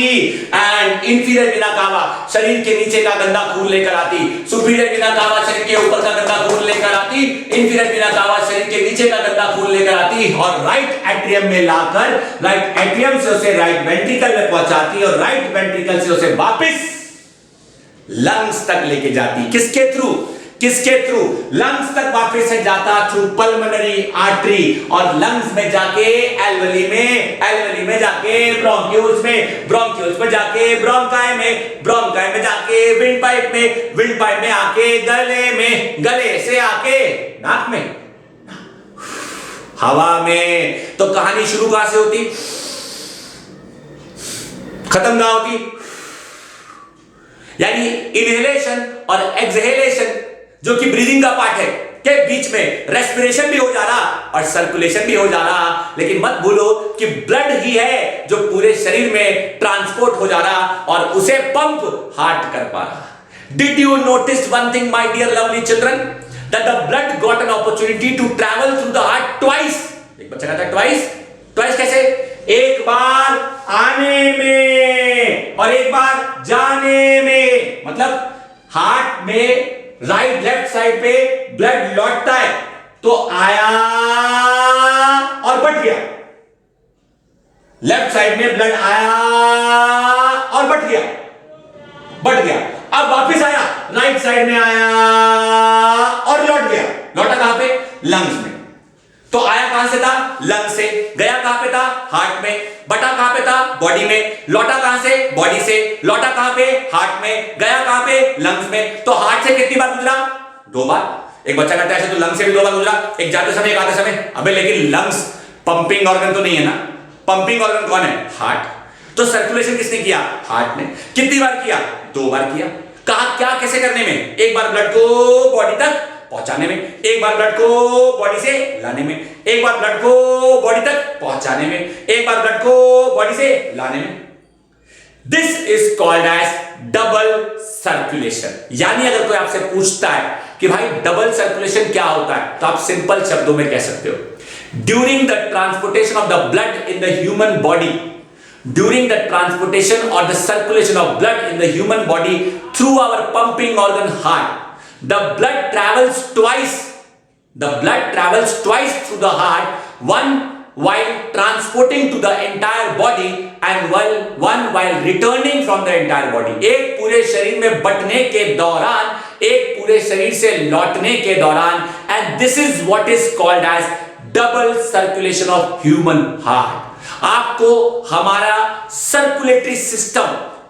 एंड इंफीरियर वीना कावा शरीर के नीचे का गंदा खून लेकर आती। सुपीरियर वीना कावा शरीर के ऊपर का गंदा खून लेकर आती, इंफीरियर वीना कावा शरीर के नीचे का गंदा खून लेकर आती और राइट एट्रियम में लाकर राइट एट्रियम से उसे राइट वेंट्रिकल में पहुंचाती और राइट वेंट्रिकल से उसे वापस लंग्स तक लेके जाती। किसके थ्रू? किसके थ्रू? लंग्स तक वापस से जाता थ्रू पल्मोनरी आर्टरी और लंग्स में जाके एल्वेली में जाके ब्रोंक्यूल्स में जाके ब्रोंकाई में जाके विंड पाइप में आके गले से आके नाक में, हवा में। तो कहानी शुरू कहां से होती, खत्म कहां होती? यानी इनहेलेशन और एक्सहेलेशन जो कि ब्रीदिंग का पार्ट है के बीच में रेस्पिरेशन भी हो जा रहा और सर्कुलेशन भी हो जा रहा। लेकिन मत भूलो कि ब्लड ही है जो पूरे शरीर में ट्रांसपोर्ट हो जा रहा और उसे पंप हार्ट कर पा रहा। Did you notice one thing, my dear lovely children, that the blood got an opportunity to travel through the heart twice? एक बच्चा कहता है twice कैसे? एक बार आने में और एक बार जाने में। मतलब हार्ट में राइट लेफ्ट साइड पे ब्लड लौटता है तो आया और बढ़ गया, लेफ्ट साइड में ब्लड आया और बढ़ गया, अब वापस आया, राइट साइड में आया और लौट गया। लौटा कहां पे? लंग्स में। तो आया कहां से था? लंग से। गया कहां पे था? हार्ट में। बटा कहां पे था? बॉडी में। लौटा कहां से? बॉडी से। लौटा कहां पे? हार्ट में। गया कहां पे? लंग्स में। तो हार्ट से कितनी बार गुजरा? 2 बार। एक बच्चा कहता है ऐसे तो लंग से भी 2 बार गुजरा, एक जाते समय एक आते समय। अबे लेकिन लंग्स पंपिंग ऑर्गन तो नहीं है ना, पंपिंग ऑर्गन कौन है? हार्ट। तो सर्कुलेशन किसने किया? हार्ट ने। कितनी बार किया? 2 बार किया। कहा क्या कैसे करने में? एक बार ब्लड को बॉडी तक पहुंचाने में, एक बार ब्लड को बॉडी से लाने में, एक बार ब्लड को बॉडी तक पहुंचाने में, एक बार ब्लड को बॉडी से लाने में। This is called as double circulation. यानी अगर कोई आपसे पूछता है कि भाई डबल सर्कुलेशन क्या होता है, तो आप सिंपल शब्दों में कह सकते हो, during the transportation of the blood in the human body, during the transportation or the circulation of blood in the human body through our pumping organ heart, the blood travels twice through the heart, one while transporting to the entire body and one while returning from the entire body. एक पूरे शरीर में बंटने के दौरान, एक पूरे शरीर से लौटने के दौरान, and this is what is called as double circulation of human heart. आपको हमारा सर्कुलेटरी सिस्टम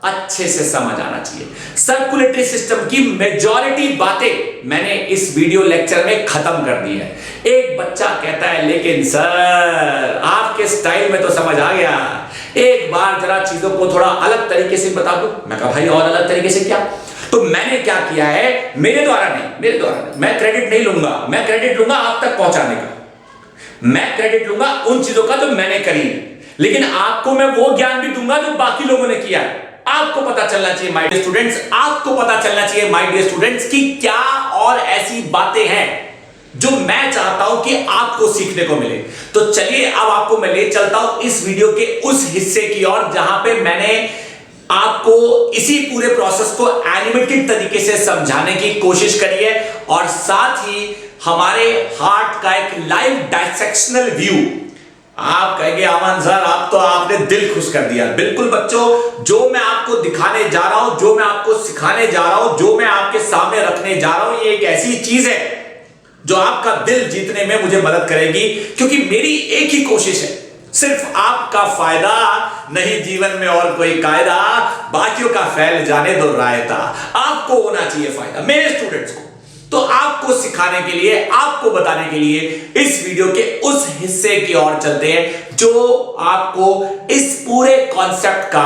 अच्छे से समझ आना चाहिए। सर्कुलेटरी सिस्टम की मेजॉरिटी बातें मैंने इस वीडियो लेक्चर में खत्म कर दी है। एक बच्चा कहता है लेकिन सर आपके स्टाइल में तो समझ आ गया, एक बार जरा चीजों को थोड़ा अलग तरीके से बता दो। मैं कहा भाई और अलग तरीके से क्या? तो मैंने क्या किया है, मेरे द्वारा नहीं, मैं क्रेडिट नहीं लूंगा, मैं क्रेडिट लूंगा आप तक पहुंचाने का, मैं क्रेडिट लूंगा उन चीजों का जो मैंने करी है, लेकिन आपको मैं वो ज्ञान भी दूंगा जो बाकी लोगों ने किया है। आपको पता चलना चाहिए माय डियर स्टूडेंट्स, आपको पता चलना चाहिए माय डियर स्टूडेंट्स कि क्या और ऐसी बातें हैं जो मैं चाहता हूं कि आपको सीखने को मिले। तो चलिए अब आपको मैं ले चलता हूं इस वीडियो के उस हिस्से की ओर जहां पे मैंने आपको इसी पूरे प्रोसेस को एनिमेटेड तरीके से समझाने की कोशिश करी है और साथ ही हमारे हार्ट का एक लाइव डायसेक्शनल व्यू। आप कहेंगे अमन सर आप तो आपने दिल खुश कर दिया। बिल्कुल बच्चों, जो मैं आपको दिखाने जा रहा हूं, जो मैं आपको सिखाने जा रहा हूं, जो मैं आपके सामने रखने जा रहा हूं, ये एक ऐसी चीज है जो आपका दिल जीतने में मुझे मदद करेगी, क्योंकि मेरी एक ही कोशिश है, सिर्फ आपका फायदा नहीं, जीवन में और कोई कायदा, बाकियों का फैल जाने दो रायता। आपको होना चाहिए फायदा, मेरे स्टूडेंट्स को। तो आपको सिखाने के लिए, आपको बताने के लिए इस वीडियो के उस हिस्से की ओर चलते हैं जो आपको इस पूरे कॉन्सेप्ट का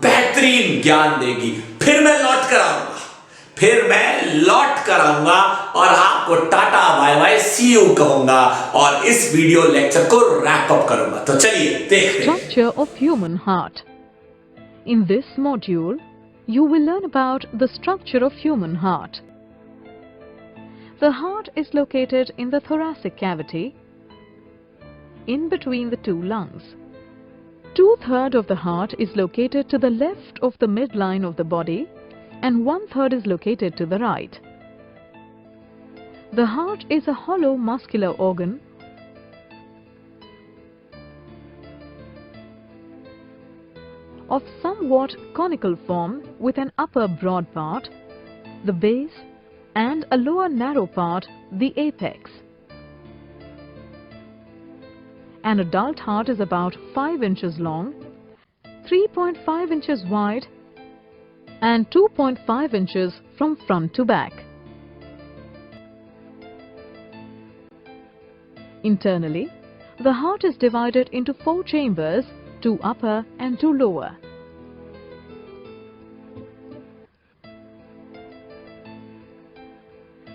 बेहतरीन ज्ञान देगी। फिर मैं लौट कर आऊंगा और आपको tata bye bye see you कहूंगा और इस वीडियो लेक्चर को रैप अप करूंगा। तो चलिए देखते हैं। Structure of human heart. In this module, you will learn about the structure of human heart. The heart is located in the thoracic cavity, in between the two lungs. 2/3 of the heart is located to the left of the midline of the body, and 1/3 is located to the right. The heart is a hollow muscular organ of somewhat conical form with an upper broad part, the base, and a lower narrow part, the apex. An adult heart is about 5 inches long, 3.5 inches wide, and 2.5 inches from front to back. Internally, the heart is divided into 4 chambers, 2 upper and 2 lower.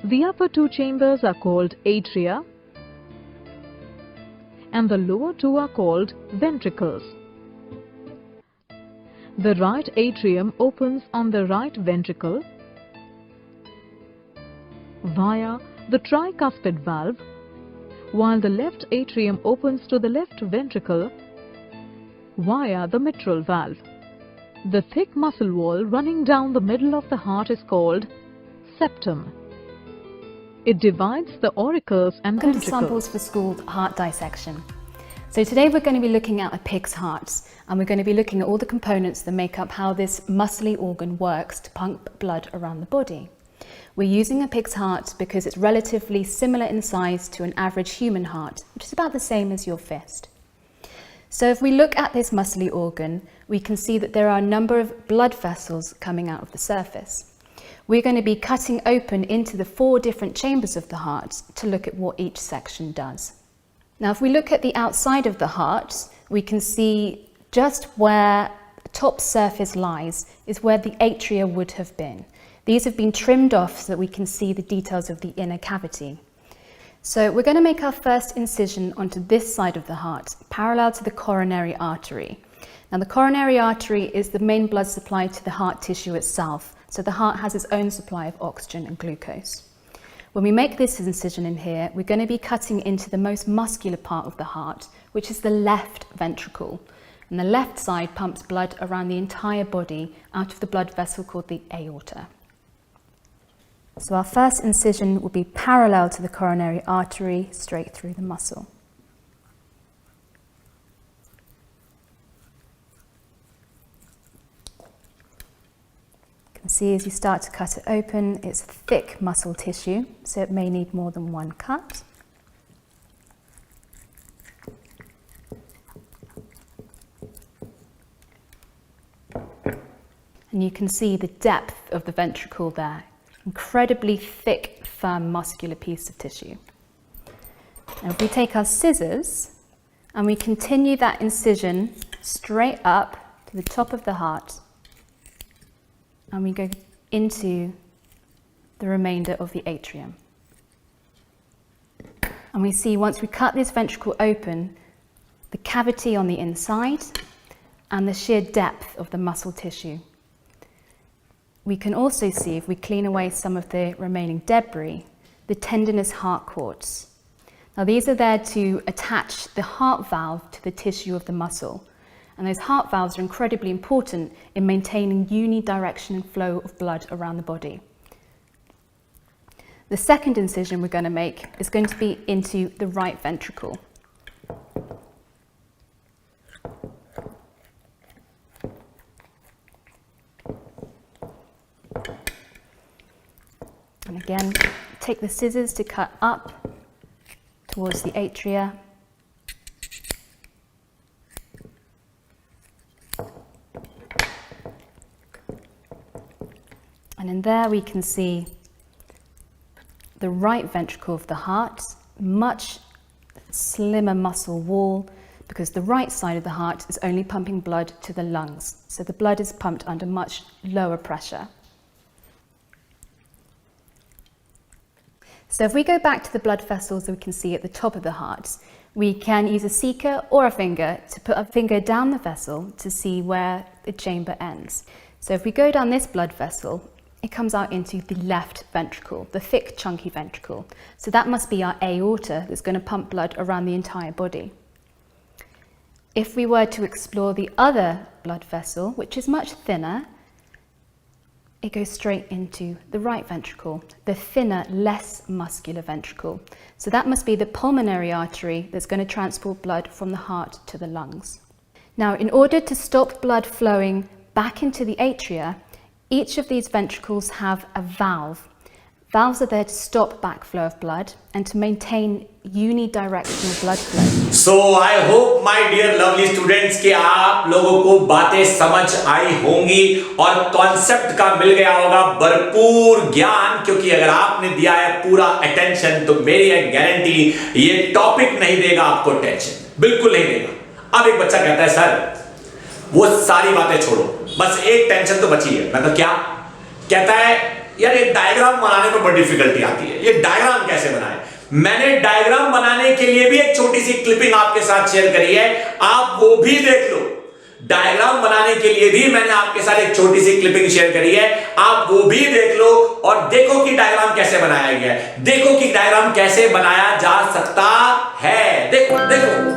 The upper 2 chambers are called atria, and the lower 2 are called ventricles. The right atrium opens on the right ventricle, via the tricuspid valve, while the left atrium opens to the left ventricle via the mitral valve. The thick muscle wall running down the middle of the heart is called septum. It divides the auricles and Welcome to ventricles. Samples for School Heart Dissection. So today we're going to be looking at a pig's heart, and we're going to be looking at all the components that make up how this muscly organ works to pump blood around the body. We're using a pig's heart because it's relatively similar in size to an average human heart, which is about the same as your fist. So if we look at this muscly organ, we can see that there are a number of blood vessels coming out of the surface. We're going to be cutting open into the 4 different chambers of the heart to look at what each section does. Now, if we look at the outside of the heart, we can see just where the top surface lies is where the atria would have been. These have been trimmed off so that we can see the details of the inner cavity. So we're going to make our first incision onto this side of the heart, parallel to the coronary artery. Now, the coronary artery is the main blood supply to the heart tissue itself, so the heart has its own supply of oxygen and glucose. When we make this incision in here, we're going to be cutting into the most muscular part of the heart, which is the left ventricle. And the left side pumps blood around the entire body out of the blood vessel called the aorta. So our first incision will be parallel to the coronary artery, straight through the muscle. You can see as you start to cut it open, it's thick muscle tissue, so it may need more than one cut. And you can see the depth of the ventricle there. Incredibly thick, firm, muscular piece of tissue. Now if we take our scissors and we continue that incision straight up to the top of the heart, and we go into the remainder of the atrium. And we see once we cut this ventricle open, the cavity on the inside and the sheer depth of the muscle tissue. We can also see, if we clean away some of the remaining debris, the tendinous heart cords. Now these are there to attach the heart valve to the tissue of the muscle. And those heart valves are incredibly important in maintaining unidirectional flow of blood around the body. The second incision we're going to make is going to be into the right ventricle. And again, take the scissors to cut up towards the atria. And in there we can see the right ventricle of the heart, much slimmer muscle wall, because the right side of the heart is only pumping blood to the lungs. So the blood is pumped under much lower pressure. So if we go back to the blood vessels that we can see at the top of the heart, we can use a seeker or a finger to put a finger down the vessel to see where the chamber ends. So if we go down this blood vessel, it comes out into the left ventricle, the thick, chunky ventricle. So that must be our aorta that's going to pump blood around the entire body. If we were to explore the other blood vessel, which is much thinner, it goes straight into the right ventricle, the thinner, less muscular ventricle. So that must be the pulmonary artery that's going to transport blood from the heart to the lungs. Now, in order to stop blood flowing back into the atria, each of these ventricles have a valve. Valves are there to stop backflow of blood and to maintain unidirectional blood flow. So I hope my dear lovely students कि आप लोगों को बातें समझ आई होंगी और concept का मिल गया होगा भरपूर ज्ञान, क्योंकि अगर आपने दिया है पूरा अटेंशन तो मेरी एक गारंटी, ये टॉपिक नहीं देगा आपको टेंशन, बिल्कुल नहीं देगा। अब एक बच्चा कहता है सर वो सारी बातें छोड़ो, बस एक टेंशन तो बची है। मैं तो क्या कहता है यार ये डायग्राम बनाने में बड़ी डिफिकल्टी आती है, ये डायग्राम कैसे बनाए। मैंने डायग्राम बनाने के लिए भी एक छोटी सी क्लिपिंग आपके साथ शेयर करी है, आप वो भी देख लो। डायग्राम बनाने के लिए भी मैंने आपके साथ एक छोटी सी क्लिपिंग शेयर करी है, आप वो भी देख लो और देखो कि डायग्राम कैसे बनाया गया है, देखो कि डायग्राम कैसे बनाया जा सकता है। देखो देखो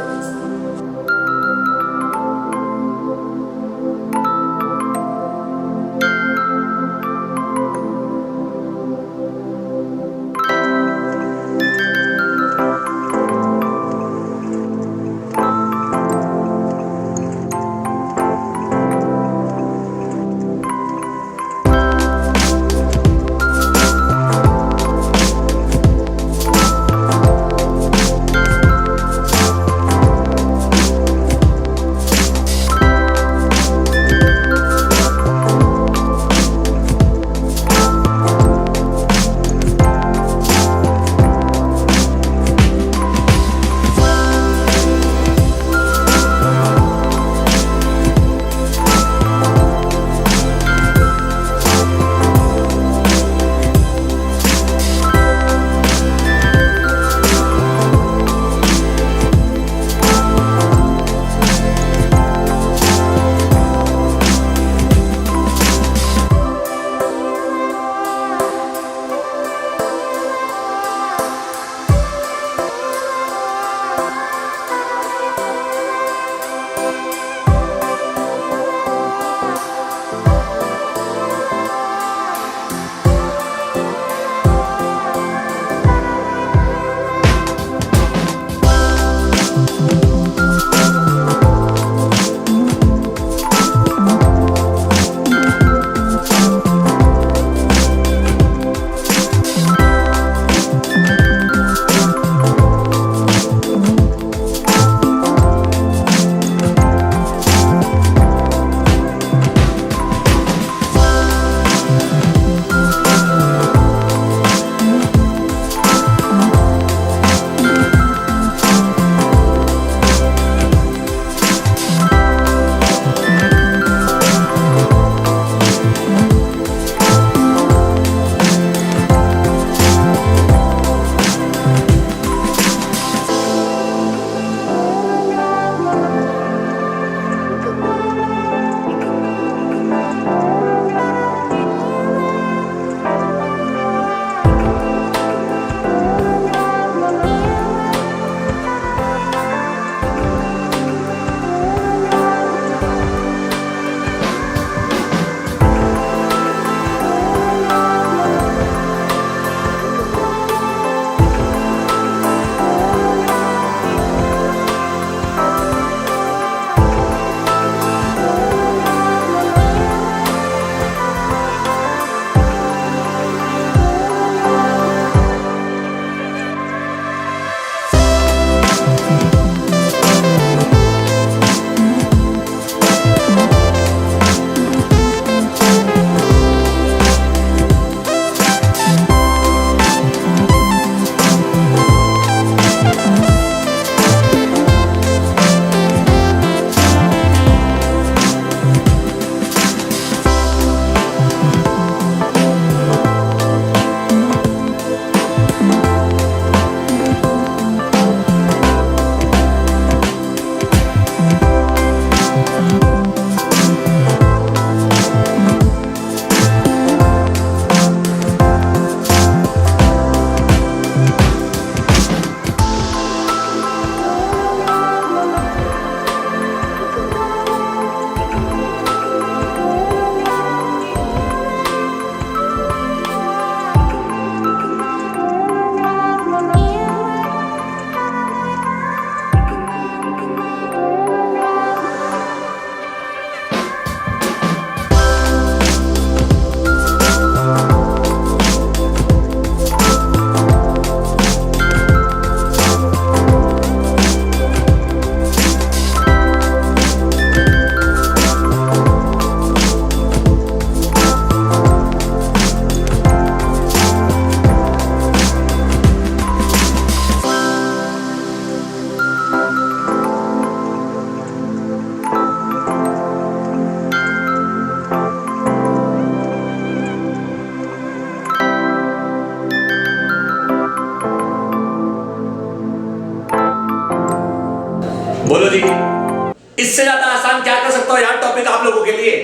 इससे ज्यादा आसान क्या कर सकता हूं यार टॉपिक आप लोगों के लिए?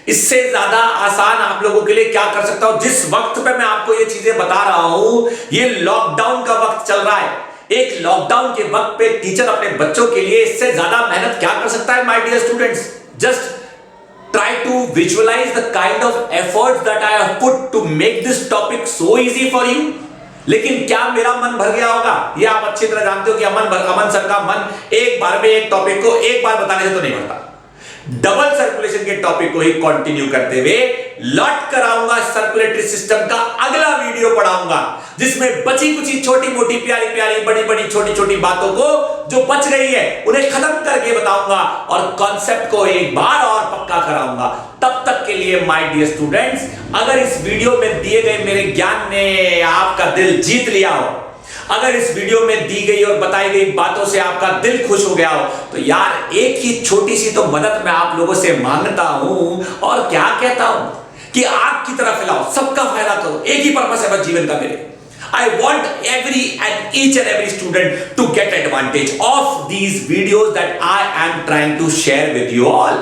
इससे ज्यादा आसान आप लोगों के लिए क्या कर सकता हूं? जिस वक्त पे मैं आपको ये चीजें बता रहा हूं, ये लॉकडाउन का वक्त चल रहा है। एक लॉकडाउन के वक्त पे टीचर अपने बच्चों के लिए इससे ज्यादा मेहनत क्या कर सकता है? My dear students, just try to visualize the kind of efforts that I have put to make this topic so easy for you. लेकिन क्या मेरा मन भर गया होगा? ये आप अच्छी तरह जानते हो कि अमन सर का मन एक बार में एक टॉपिक को एक बार बताने से तो नहीं भरता। डबल सर्कुलेशन के टॉपिक को ही कंटिन्यू करते हुए लौट कर आऊंगा, सर्कुलेटरी सिस्टम का अगला वीडियो पढ़ाऊंगा, जिसमें बची कुची छोटी मोटी प्यारी प्यारी बड़ी बड़ी छोटी छोटी बातों को जो बच गई है उन्हें खत्म करके बताऊंगा और कॉन्सेप्ट को एक बार और पक्का कराऊंगा। तब तक के लिए माय डियर स्टूडेंट्स, अगर इस वीडियो में दिए गए मेरे ज्ञान ने आपका दिल जीत लिया हो, अगर इस वीडियो में दी गई और बताई गई बातों से आपका दिल खुश हो गया हो, तो यार एक ही छोटी सी तो मदद मैं आप लोगों से मांगता हूं और क्या कहता हूं कि आग की तरह फैलाओ, सबका फायदा करो। एक ही पर्पस है बस जीवन का मेरे। I want each and every student to get advantage of these videos that I am trying to share with you all.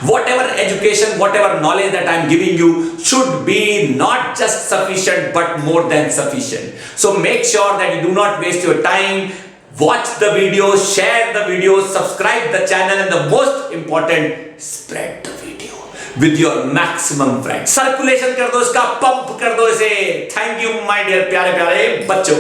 Whatever education, whatever knowledge that I am giving you should be not just sufficient but more than sufficient. So make sure that you do not waste your time. Watch the video, share the video, subscribe the channel, and the most important, spread the video with your maximum friends. Circulation कर दो इसका, pump कर दो इसे। Thank you my dear प्यारे प्यारे बच्चों।